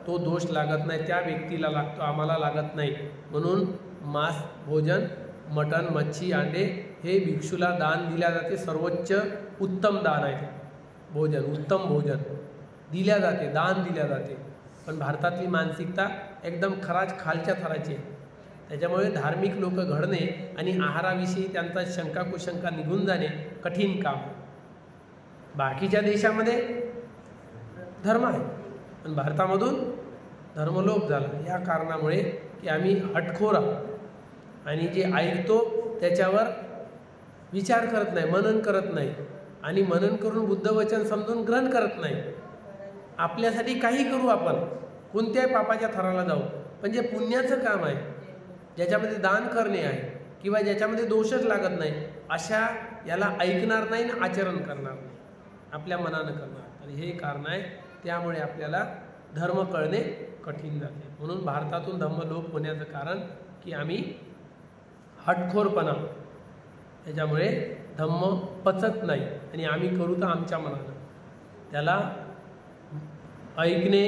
तो दोष लागत नाही, त्या व्यक्तीला लागतो, आम्हाला लागत नाही. म्हणून मांस भोजन, मटण, मच्छी, अंडे हे भिक्षूला दान दिल्या जाते. सर्वोच्च उत्तम दान आहे भोजन, उत्तम भोजन दिल्या जाते, दान दिल्या जाते. पण भारतातली मानसिकता एकदम खालच्या थराची आहे. त्याच्यामुळे धार्मिक लोक घडणे आणि आहाराविषयी त्यांचा शंका कुशंका निघून जाणे कठीण काम. बाकीच्या देशामध्ये धर्म आहे, पण भारतामधून धर्मलोप झाला या कारणामुळे की आम्ही हटखोर आहोत आणि जे ऐकतो त्याच्यावर विचार करत नाही, मनन करत नाही, आणि मनन करून बुद्धवचन समजून ग्रहण करत नाही. आपल्यासाठी काही करू आपण, कोणत्याही पापाच्या थराला जाऊ, पण जे पुण्याचं काम आहे, ज्याच्यामध्ये दान करणे आहे किंवा ज्याच्यामध्ये दोषच लागत नाही, अशा याला ऐकणार नाही आणि आचरण करणार नाही, आपल्या मनानं करणार. आणि हे कारण आहे त्यामुळे आपल्याला धर्म कळणे कठीण जाते. म्हणून भारतातून धम्म लोप होण्याचं कारण की आम्ही हटखोरपणा, त्याच्यामुळे धम्म पचत नाही आणि आम्ही करू तर आमच्या मनानं. त्याला ऐकणे,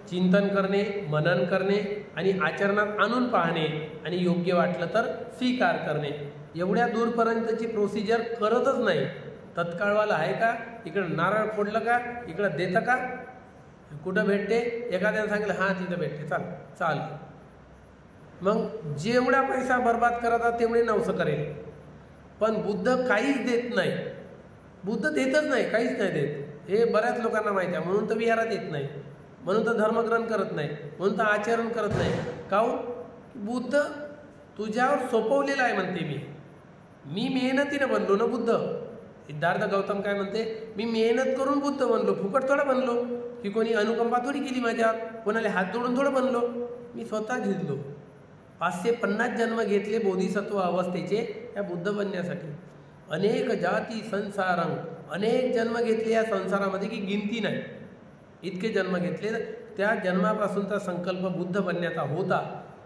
चिंतन करणे, मनन करणे आणि आचरणात आणून पाहणे आणि योग्य वाटलं तर स्वीकार करणे, एवढ्या दूरपर्यंतची प्रोसिजर करतच नाही. तत्काळवाला आहे का, इकडं नारळ फोडलं का, इकडं देतं का, कुठं भेटते, एखाद्याने सांगितलं हां तिथं भेटते, चाल. मग जेवढा पैसा बर्बाद करतात तेवढे नवसं करेल. पण बुद्ध काहीच देत नाही. बुद्ध देतच नाही, काहीच नाही देत. हे बऱ्याच लोकांना माहिती आहे. म्हणून तर विहारात येत नाही, म्हणून तर धर्मग्रहण करत नाही, म्हणून तर आचरण करत नाही. काहून? बुद्ध तुझ्यावर सोपवलेला आहे म्हणते. मी मेहनतीनं बनलो ना बुद्ध. सिद्धार्थ गौतम काय म्हणते, मी मेहनत करून बुद्ध बनलो, फुकट थोडं बनलो, की कोणी अनुकंपा थोडी केली माझ्यावर, कोणाला हात जोडून थोडं बनलो. मी स्वतः झिजलो. 550 जन्म घेतले बोधिसत्व अवस्थेचे या बुद्ध बनण्यासाठी. अनेक जाती संसारंग, अनेक जन्म घेतले या संसारामध्ये की गिनती नाही. इतके जन्म घेतले. त्या जन्मापासूनचा संकल्प बुद्ध बनण्याचा होता,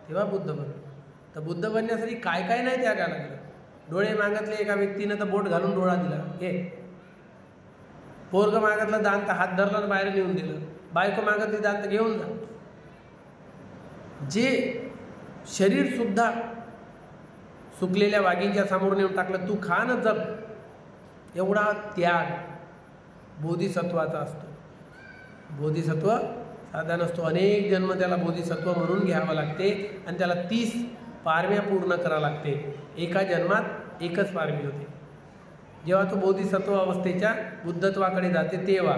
तेव्हा बुद्ध बनलो. तर बुद्ध बनण्यासाठी काय काय नाही त्यागायला लागलं. डोळे मागतले एका व्यक्तीनं तर बोट घालून डोळा दिला, हे पोरग मागतलं दान तर हात धरला आणि बाहेर नेऊन दिलं. बायको मागतली दान तर घेऊन जा. जे शरीर सुद्धा सुकलेल्या वाघींच्या समोर नेऊन टाकलं, तू खा न जग, एवढा त्याग बोधिसत्वाचा असतो. बोधिसत्व साधा नसतो. अनेक जन्म त्याला बोधिसत्व म्हणून घ्यावं लागते आणि त्याला 30 पारम्या पूर्ण करावं लागते. एका जन्मात एकच पारमी होते. जेव्हा तो बोधिसत्व अवस्थेच्या बुद्धत्वाकडे जाते तेव्हा,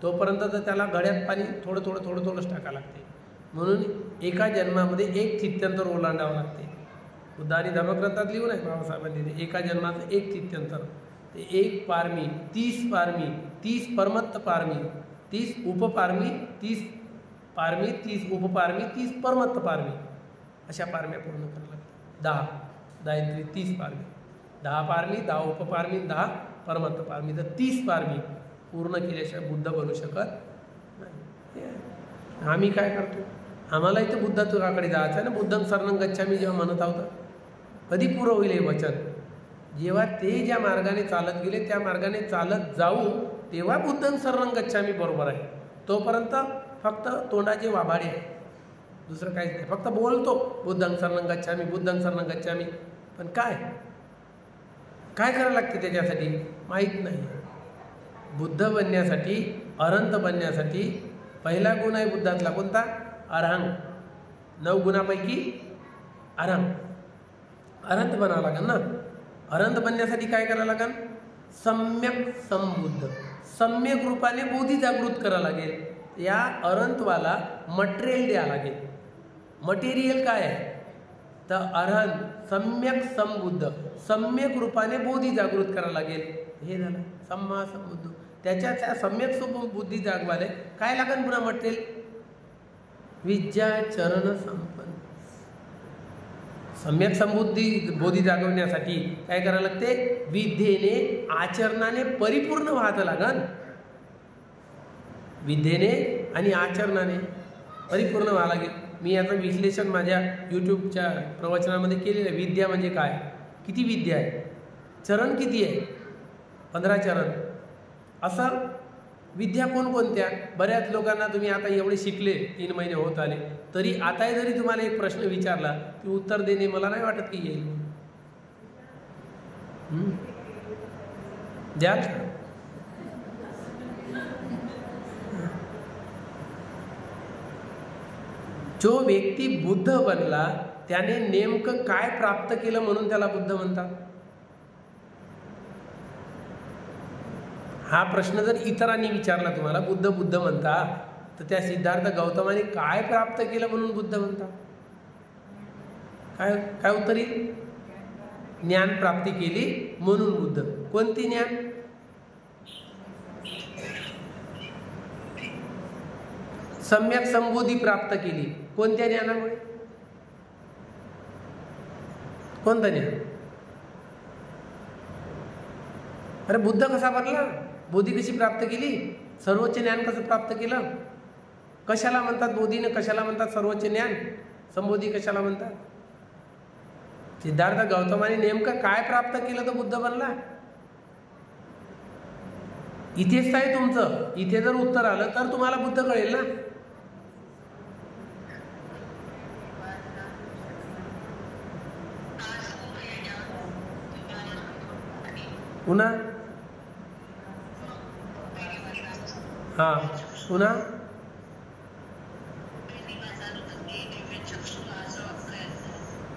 तोपर्यंत तर त्याला घड्यात पाणी थोडं थोडंच टाकावं लागते. म्हणून एका जन्मामध्ये एक चित्यंतर ओलांडावं लागते. बुद्धानी धर्मग्रंथात लिहून आहे बाबासाहेबांनी, एका जन्माचं एक चित्यंतर. ते 1 पारमी, 30 पारमी, 30 परमत्त पारमी, 30 उपपारमी, 30 पारमी, 30 उपपारमी, 30 परमत्त पारमी, अशा पारम्या पूर्ण कराव्या लागतात. 10 30 पारमी, 10 पारमी, 10 उपपारमी, 10 परमत्त पारमी. तर 30 पारमी पूर्ण केल्याशिवाय बुद्ध बनू शकत नाही. आम्ही काय करतो, आम्हाला इथं बुद्धत्वाकडे जायचं आहे ना. बुद्धं शरणं गच्छामी जेव्हा म्हणत आहोत, कधी पुरं होईल हे वचन? जेव्हा ते ज्या मार्गाने चालत गेले त्या मार्गाने चालत जाऊ, तेव्हा बुद्धं शरणं गच्छामी बरोबर आहे. तोपर्यंत फक्त तोंडाचे वाभाडे आहे, दुसरं काहीच नाही. फक्त बोलतो बुद्धं शरणं गच्छामी, बुद्धं शरणं गच्छामी, पण काय करावं लागते त्याच्यासाठी माहीत नाही. बुद्ध बनण्यासाठी, अरहंत बनण्यासाठी पहिला गुण आहे बुद्धातला कोणता? अरहंग. 9 गुणापैकी अरहंग. अरहंत बनावं लागेल ना. अरहंत बनण्यासाठी काय करावं लागेल? सम्यक संबुद्ध, सम्यक रूपाने बोधी जागृत करावं लागेल. या अरहंतवाला मटेरियल द्यावं लागेल. मटेरियल काय आहे? तर अरहंत सम्यक संबुद्ध, सम्यक रूपाने बोधी जागृत करावं लागेल. हे झालं सम्मा संबुद्ध. त्याच्या सम्यक बुद्धी जागवाले काय लागेल पुन्हा मटेरियल? विद्या चरण संपन्न. सम्यक संबुद्धी बोधी जागवण्यासाठी काय करावं लागते? विद्येने आचरणाने परिपूर्ण व्हावं लागेल. विद्येने आणि आचरणाने परिपूर्ण व्हावं लागेल. मी याचं विश्लेषण माझ्या यूट्यूबच्या प्रवचनामध्ये केलेलं आहे. विद्या म्हणजे काय, किती विद्या आहे, चरण किती आहे? 15 चरण. असं विद्या कोणकोणत्या? बऱ्याच लोकांना तुम्ही आता एवढे शिकले, 3 महिने होत आले, तरी आता जरी तुम्हाला एक प्रश्न विचारला की उत्तर देणे मला नाही वाटत की येईल. द्याल? जो व्यक्ती बुद्ध बनला त्याने नेमकं काय प्राप्त केलं म्हणून त्याला बुद्ध म्हणतात? हा प्रश्न जर इतरांनी विचारला तुम्हाला, बुद्ध बुद्ध म्हणता, तर त्या सिद्धार्थ गौतमाने काय प्राप्त केलं म्हणून बुद्ध म्हणता? काय उत्तर येईल? ज्ञान प्राप्ती केली म्हणून बुद्ध. कोणती ज्ञान? सम्यक संबोधी प्राप्त केली. कोणत्या ज्ञानामुळे? कोणतं ज्ञान? अरे बुद्ध कसा बनला? बोधी कशी प्राप्त केली? सर्वोच्च ज्ञान कसं प्राप्त केलं? कशाला म्हणतात बोधीने, कशाला म्हणतात सर्वोच्च ज्ञान, संबोधी कशाला म्हणतात? सिद्धार्थ गौतमाने नेमकं काय प्राप्त केलं तर बुद्ध बनला? इथेच आहे तुमचं. इथे जर उत्तर आलं तर तुम्हाला बुद्ध कळेल ना. पुन्हा हा पुन्हा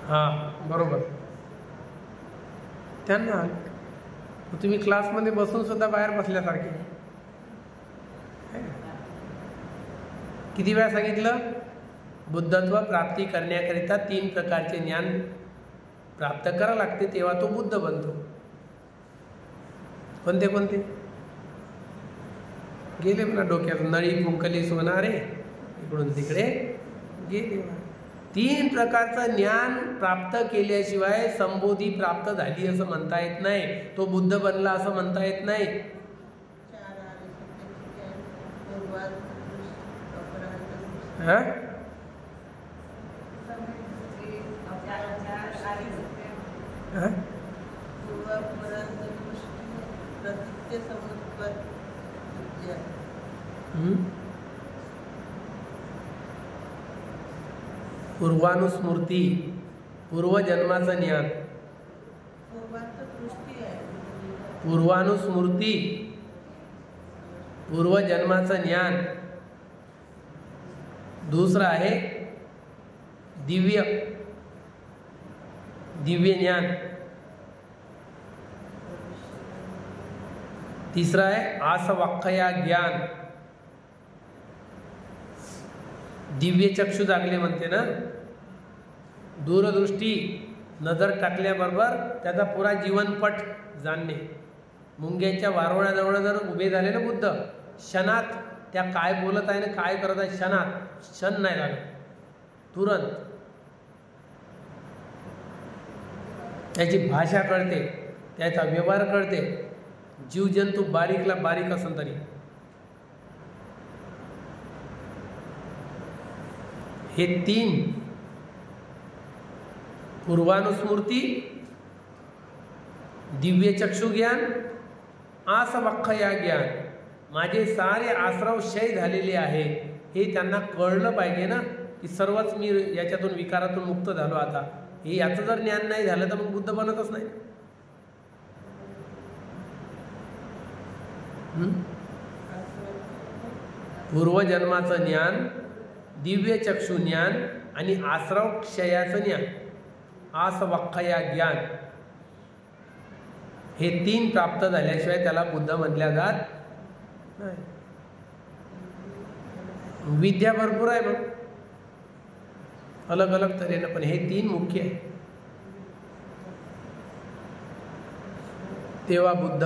हा बरोबर. त्यांना तुम्ही क्लासमध्ये बसून सुद्धा बाहेर बसल्यासारखे. किती वेळा सांगितलं? बुद्धत्व प्राप्ती करण्याकरिता 3 प्रकारचे ज्ञान प्राप्त करावं लागते, तेव्हा तो बुद्ध बनतो. कोणते कोणते? गेले म्हणा डोक्यात. नळी कुंकली सोनारे इकडून तिकडे गेले. 3 प्रकारचं ज्ञान प्राप्त केल्याशिवाय संबोधी प्राप्त झाली असं म्हणता येत नाही. तो बुद्ध बनला असं म्हणता येत नाही. हा पूर्वानुस्मृती, पूर्वजन्माचं ज्ञान. पूर्वानुस्मृती, पूर्वजन्माचं ज्ञान. दुसरं आहे दिव्य ज्ञान. तिसरं आहे आसवाख्या ज्ञान. दिव्य चक्षु जागले म्हणते ना. दूरदृष्टी, नजर टाकल्याबरोबर त्याचा पुरा जीवनपट जाणणे. मुंग्यांच्या वारोळ्याजवळ जर उभे झाले ना बुद्ध, क्षणात त्या काय बोलत आहे ना काय करत आहे क्षण नाही लागत, तुरंत त्याची भाषा कळते, त्याचा व्यवहार कळते. जीवजंतू बारीकला बारीक असेल तरी. हे 3 पूर्वानुस्मृती, दिव्य चक्षु ज्ञान, आसवाख्या ज्ञान. माझे सारे आश्रव क्षय झालेले आहे हे त्यांना कळलं पाहिजे ना, की सर्वच मी याच्यातून विकारातून मुक्त झालो आता. हे याचं जर ज्ञान नाही झालं तर मग बुद्ध बनतच नाही. पूर्वजन्माचं ज्ञान, दिव्य चक्षु ज्ञान आणि आश्रव क्षयाचं ज्ञान, आसवाख्या ज्ञान. हे 3 प्राप्त झाल्याशिवाय त्याला बुद्ध म्हटल्या जात नाही. विद्या भरपूर आहे मग अलग अलग तऱ्हेनं, पण हे 3 मुख्य आहे. तेव्हा बुद्ध,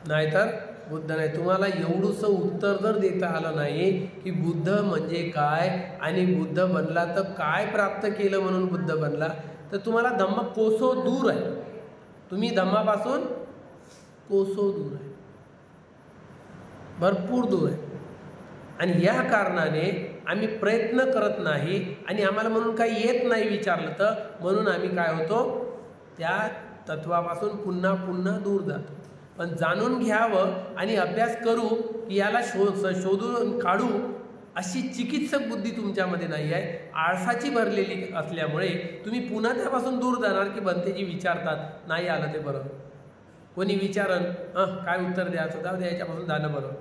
नाहीतर बुद्ध नाही. तुम्हाला एवढंसं उत्तर जर देता आलं नाही की बुद्ध म्हणजे काय आणि बुद्ध बनला तर काय प्राप्त केलं म्हणून बुद्ध बनला, तर तुम्हाला धम्म कोसो दूर आहे. तुम्ही धम्मापासून कोसो दूर आहे, भरपूर दूर आहे. आणि या कारणाने आम्ही प्रयत्न करत नाही आणि आम्हाला म्हणून काही येत नाही विचारलं तर, म्हणून आम्ही काय होतो त्या तत्वापासून पुन्हा पुन्हा दूर जातो. पण जाणून घ्यावं आणि अभ्यास करू की याला शोधून काढू अशी चिकित्सक बुद्धी तुमच्यामध्ये नाही आहे. आळसाची भरलेली असल्यामुळे तुम्ही पुन्हा त्यापासून दूर जाणार की बनतेजी विचारतात नाही आलं ते बरं, कोणी विचारन काय उत्तर द्यायचं जाऊ द्या याच्यापासून जाणं बरं.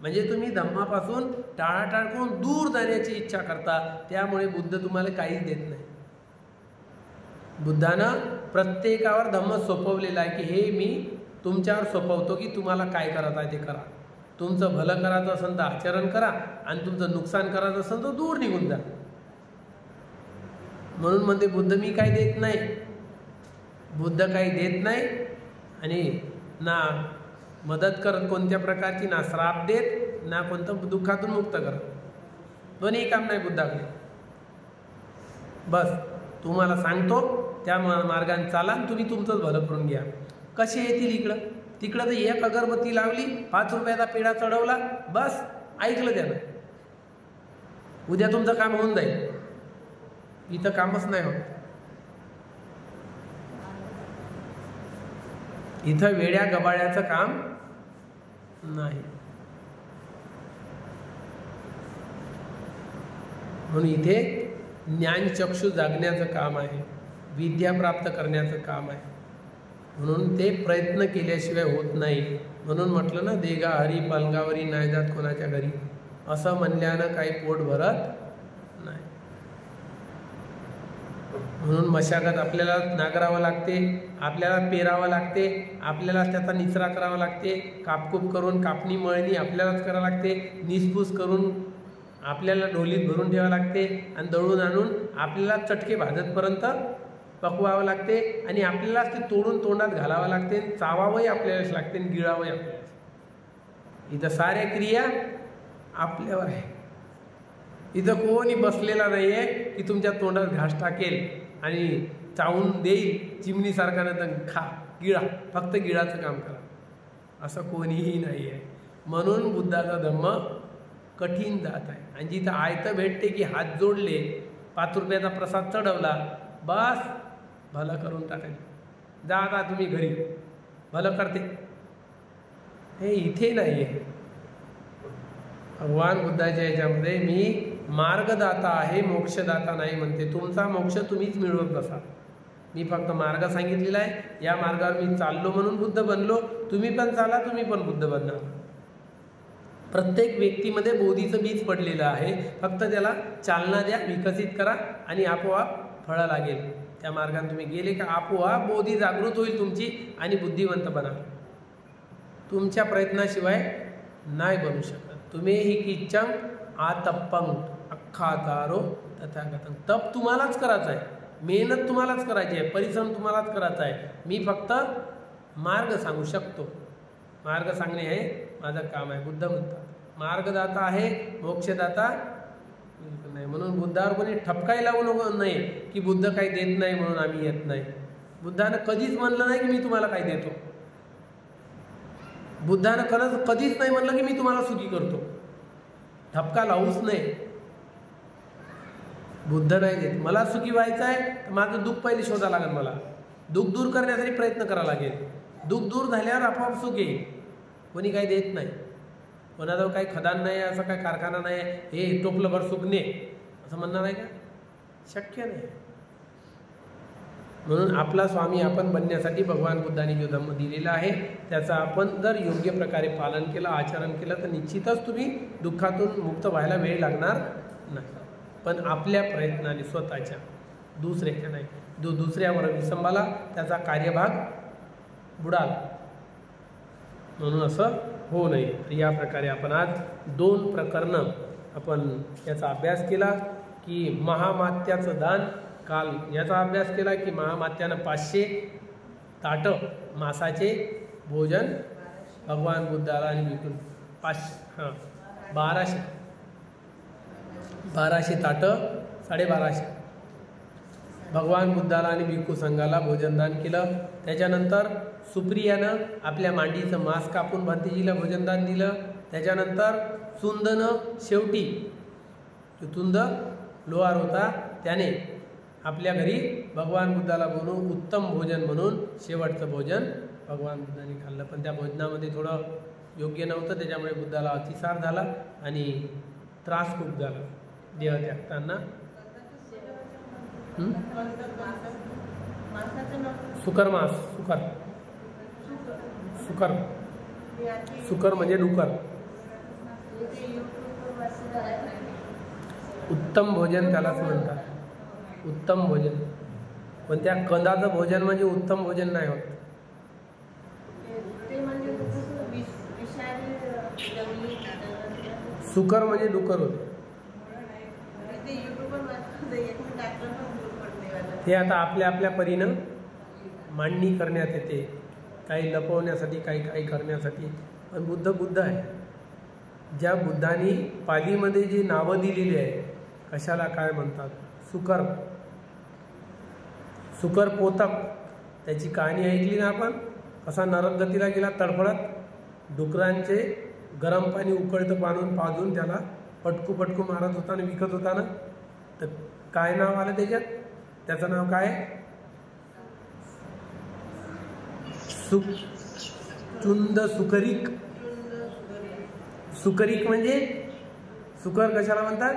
म्हणजे तुम्ही धम्मापासून टाळाटाळ करून दूर जाण्याची इच्छा करता. त्यामुळे बुद्ध तुम्हाला काहीच देत नाही. बुद्धानं प्रत्येकावर धम्म सोपवलेला आहे की हे मी तुमच्यावर सोपवतो की तुम्हाला काय करायचं आहे ते करा. तुमचं भलं करायचं असेल तर आचरण करा आणि तुमचं नुकसान करायचं असेल तर दूर निघून जा. म्हणून म्हणते बुद्ध मी काही देत नाही. बुद्ध काही देत नाही आणि ना मदत करत कोणत्या प्रकारची, ना श्राप देत, ना कोणतं दुःखातून मुक्त करत. दोन्ही काम नाही बुद्धाकडे. बस तुम्हाला सांगतो त्या मार्गाने चाला आणि तुम्ही तुमचंच भलं करून घ्या. कसे येतील इकडं तिकडं तर एक अगरबत्ती लावली, 5 रुपयाचा पेढा चढवला, बस ऐकलं त्यानं. उद्या तुमचं काम होऊन जाईल. इथं कामच नाही होत. इथं वेड्या गबाळ्याचं काम नाही. म्हणून इथे ज्ञानचक्षु जागण्याचं काम आहे, विद्या प्राप्त करण्याचं काम आहे. म्हणून ते प्रयत्न केल्याशिवाय होत नाही. म्हणून म्हटलं ना, देगा हरी पलंगावरी नाही जात कोणाच्या घरी, असं म्हणल्यानं काही पोट भरत नाही. म्हणून मशागत आपल्याला नांगरावं लागते, आपल्याला पेरावं लागते, आपल्याला त्याचा निचरा करावा लागते, कापकूप करून कापणी मळणी आपल्यालाच करावं लागते, निसपूस करून आपल्याला ढोलीत भरून ठेवावं लागते आणि दळून आणून आपल्याला चटके भाजतपर्यंत पकवावं लागते आणि आपल्यालाच ते तोडून तोंडात घालावं लागते, चावावंही आपल्यालाच लागते आणि गिळावंही आपल्याला. इथं साऱ्या क्रिया आपल्यावर आहे. इथं कोणी बसलेला नाही आहे की तुमच्या तोंडात घास टाकेल आणि चावून देईल चिमणीसारखा, नंतर खा गिळा, फक्त गिळाचं काम करा, असं कोणीही नाही आहे. म्हणून बुद्धाचा धम्म कठीण जात आहे. आणि जिथं आयतं भेटते की हात जोडले, 5 रुपयाचा प्रसाद चढवला, बस भलं करून टाकायचं, जा आता तुम्ही घरी, भलं करते, हे इथे नाही आहे. भगवान बुद्धाच्या याच्यामध्ये मी मार्गदाता आहे, मोक्षदाता नाही म्हणते. तुमचा मोक्ष तुम्हीच मिळवत बसा. मी फक्त मार्ग सांगितलेला आहे, या मार्गावर मी चाललो म्हणून बुद्ध बनलो. तुम्ही पण चाला, तुम्ही पण बुद्ध बनणार. प्रत्येक व्यक्तीमध्ये बोधीचं बीज पडलेलं आहे, फक्त त्याला चालना द्या, विकसित करा आणि आपोआप फळं लागेल. त्या मार्गाने तुम्ही गेले का आपोआप बोधी जागृत होईल तुमची आणि बुद्धिवंत बना. तुमच्या प्रयत्नाशिवाय नाही बनू शकत. तुम्ही ही किच्चम आतप्पंग अख्खातारो तथागतम. तप तुम्हालाच करायचं आहे, मेहनत तुम्हालाच करायची आहे, परिश्रम तुम्हालाच करायचा आहे. मी फक्त मार्ग सांगू शकतो. मार्ग सांगणे हे माझं काम आहे. बुद्ध म्हणतात मार्गदाता आहे, मोक्षदाता नाही. म्हणून बुद्धावर कोणी ठपकाही लावू नको नाही की बुद्ध काही देत नाही म्हणून आम्ही येत नाही. बुद्धानं कधीच म्हणलं नाही की मी तुम्हाला काही देतो. बुद्धानं कधीच नाही म्हणलं की मी तुम्हाला सुखी करतो. ठपका लावूच नाही. बुद्ध नाही देत. मला सुखी व्हायचं आहे तर माझं दुःख पहिले शोधावं लागेल. मला दुःख दूर करण्यासाठी प्रयत्न करावा लागेल. दुःख दूर झाल्यावर आपोआप सुख येईल. कोणी काही देत नाही. कोणाजवळ काही खदान नाही, असं काही कारखाना नाही, हे टोपलं भर सुकणे असं म्हणणार आहे का? शक्य नाही. म्हणून आपला स्वामी आपण बनण्यासाठी भगवान बुद्धांनी जो धम्म दिलेला आहे त्याचं आपण जर योग्य प्रकारे पालन केलं, आचरण केलं तर निश्चितच तुम्ही दुःखातून मुक्त व्हायला वेळ लागणार नाही. पण आपल्या प्रयत्नाने स्वतःच्या, दुसऱ्याच्या नाही, जो दुसऱ्यावर विसंबाला त्याचा कार्यभाग बुडाला. म्हणून असं होऊ नये. तर या प्रकारे आपण आज 2 प्रकरणं आपण याचा अभ्यास केला की महामात्याचं दान. काल याचा अभ्यास केला की महामात्यानं 500 ताटं मासाचे भोजन भगवान बुद्धाला आणि विकून 1200 ताटं 1250 भगवान बुद्धाला आणि भिक्खू संघाला भोजनदान केलं. त्याच्यानंतर सुप्रियानं आपल्या मांडीचं मांस कापून भंतीजीला भोजनदान दिलं. त्याच्यानंतर सुंदनं शेवटी जो तुंद लोहार होता त्याने आपल्या घरी भगवान बुद्धाला बोलवून उत्तम भोजन म्हणून शेवटचं भोजन भगवान बुद्धाने खाल्लं. पण त्या भोजनामध्ये थोडं योग्य नव्हतं, त्याच्यामुळे बुद्धाला अतिसार झाला आणि त्रास खूप झाला देह त्यागताना. सुकर मांस, सुकर म्हणजे डुकर. उत्तम भोजन त्यालाच म्हणतात, उत्तम भोजन. पण त्या कंदाचं भोजन म्हणजे उत्तम भोजन नाही होत. सुकर म्हणजे डुकर होते. ते आता आपल्या आपल्या परीनं मांडणी करण्यात येते, काही लपवण्यासाठी, काही करण्यासाठी. पण बुद्ध आहे. ज्या बुद्धांनी पालीमध्ये जी नावं दिलेली आहे, कशाला काय म्हणतात, सुकर पोतक, त्याची कहाणी ऐकली ना आपण. कसा नरकगतीला गेला तडफडत, डुकरांचे गरम पाणी उकळतं पाजून त्याला पटकू पटकू मारत होता आणि विकत होता ना, तर काय नाव आलं त्याच्यात? त्याचं नाव काय? चुंद सुकरीक. सुकरीक म्हणजे सुकर कशाला म्हणतात?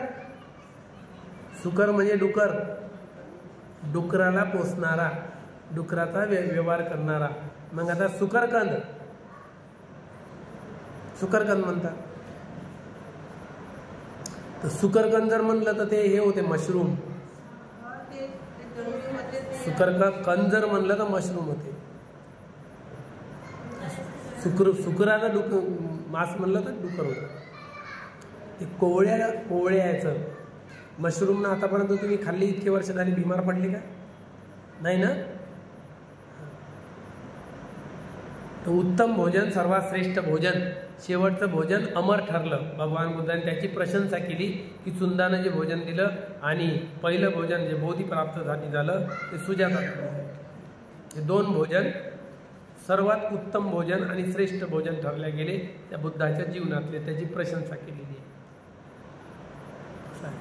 सुकर म्हणजे डुकर, डुकराला पोसणारा, डुकराचा व्यवहार करणारा. मग आता सुकरकंद, सुकरकंद म्हणतात. तर सुकरकंद जर म्हणलं तर ते हे होते मशरूम. सुकरकंद जर म्हणलं तर मशरूम होते. सुकराला मांस म्हणलं तर डुकर होतं. ते कोवळ्याचं मशरूम ना आतापर्यंत तुम्ही खाल्ली इतके वर्ष झाली, बिमार पडली का? नाही ना. तर उत्तम भोजन, सर्वात श्रेष्ठ भोजन, शेवटचं भोजन अमर ठरलं. भगवान बुद्धाने त्याची प्रशंसा केली की सुंदानं जे भोजन दिलं आणि पहिलं भोजन जे बोधी प्राप्तसाठी झालं ते सुजातानं. हे दोन भोजन सर्वात उत्तम भोजन आणि श्रेष्ठ भोजन ठरले गेले त्या बुद्धाच्या जीवनातले. त्याची प्रशंसा केलेली आहे.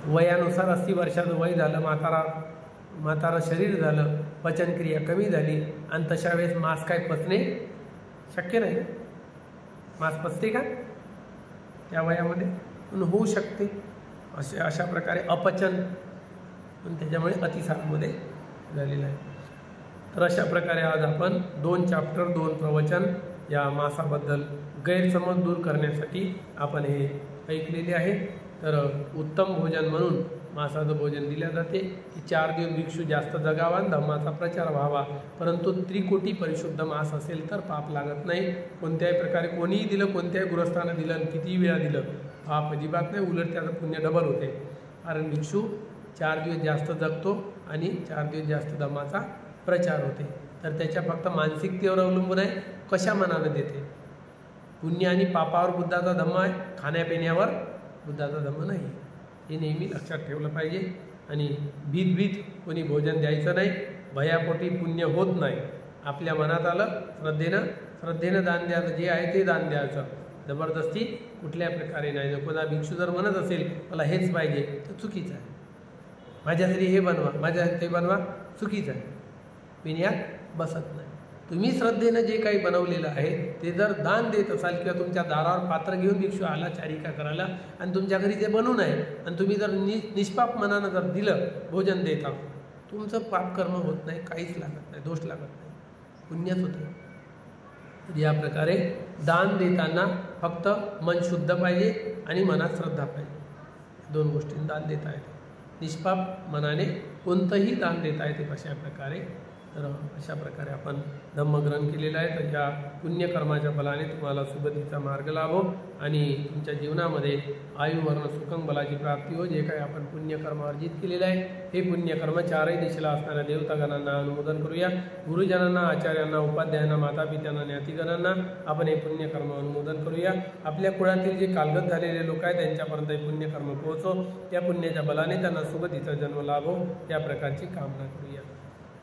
वयानुसार 80 वर्षाचं वय झालं, म्हातारं शरीर झालं, पचनक्रिया कमी झाली आणि तशा वेळेस मांस काय पचणे शक्य नाही. मांस पचते का त्या वयामध्ये? पण होऊ शकते. अशा प्रकारे अपचन पण त्याच्यामुळे अतिसारामध्ये झालेलं आहे. तर अशा प्रकारे आज आपण 2 चॅप्टर 2 प्रवचन या मांसाबद्दल गैरसमज दूर करण्यासाठी आपण हे ऐकलेले आहे. तर उत्तम भोजन म्हणून मांसाचं भोजन दिले जाते की 4 दिवस भिक्षू जास्त जगावा, धम्माचा प्रचार व्हावा. परंतु त्रिकोटी परिशुद्ध मांस असेल तर पाप लागत नाही. कोणत्याही प्रकारे कोणीही दिलं, कोणत्याही गृहस्थानं दिलं आणि कितीही वेळा दिलं पाप अजिबात नाही, उलट त्याचं पुण्य डबल होते. कारण भिक्षू 4 दिवस जास्त जगतो आणि 4 दिवस जास्त धम्माचा प्रचार होते. तर त्याच्या फक्त मानसिकतेवर अवलंबून आहे, कशा मनानं देते. पुण्य आणि पापावर बुद्धाचा धम्म आहे, खाण्यापिण्यावर बुद्धाचा धम्म नाही. हे नेहमी लक्षात ठेवलं पाहिजे. आणि भीत कोणी भोजन द्यायचं नाही. भयापोटी पुण्य होत नाही. आपल्या मनात आलं श्रद्धेनं दान द्यायचं, जे आहे ते दान द्यायचं. जबरदस्ती कुठल्या प्रकारे नाही. कोणा भिक्षू जर म्हणत असेल मला हेच पाहिजे तर चुकीचं आहे. माझ्यासाठी हे बनवा, माझ्यासाठी ते बनवा, चुकीचं आहे. पिण्यात बसत नाही. तुम्ही श्रद्धेनं जे काही बनवलेलं आहे ते जर दान देत असाल किंवा तुमच्या दारावर पात्र घेऊन भिक्षू आला चारिका करायला आणि तुमच्या घरी ते बनवून आहे आणि तुम्ही जर निष्पाप मनानं जर दिलं भोजन देता, तुमचं पापकर्म होत नाही, काहीच लागत नाही, दोष लागत नाही, पुण्यच होतं. तर या प्रकारे दान देताना फक्त मन शुद्ध पाहिजे आणि मनात श्रद्धा पाहिजे. 2 गोष्टींनी दान देता येते. निष्पाप मनाने कोणतंही दान देता येते कशा प्रकारे. तर अशा प्रकारे आपण धम्मग्रहण केलेलं आहे. तर या पुण्यकर्माच्या बलाने तुम्हाला सुगतीचा मार्ग लाभो आणि तुमच्या जीवनामध्ये आयुवर्ण सुखं बलाची प्राप्ती हो. जे काही आपण पुण्यकर्म अर्जित केलेलं आहे हे पुण्यकर्म 4ही दिशेला असणाऱ्या देवतागणांना अनुमोदन करूया. गुरुजनांना, आचार्यांना, उपाध्यायांना, मातापित्यांना, ज्ञातिगणांना आपण हे पुण्यकर्म अनुमोदन करूया. आपल्या कुळातील जे कालगत झालेले लोक आहेत त्यांच्यापर्यंत हे पुण्यकर्म पोहोचो. त्या पुण्याच्या बलाने त्यांना सुगतीचा जन्म लाभो या प्रकारची कामना करूया.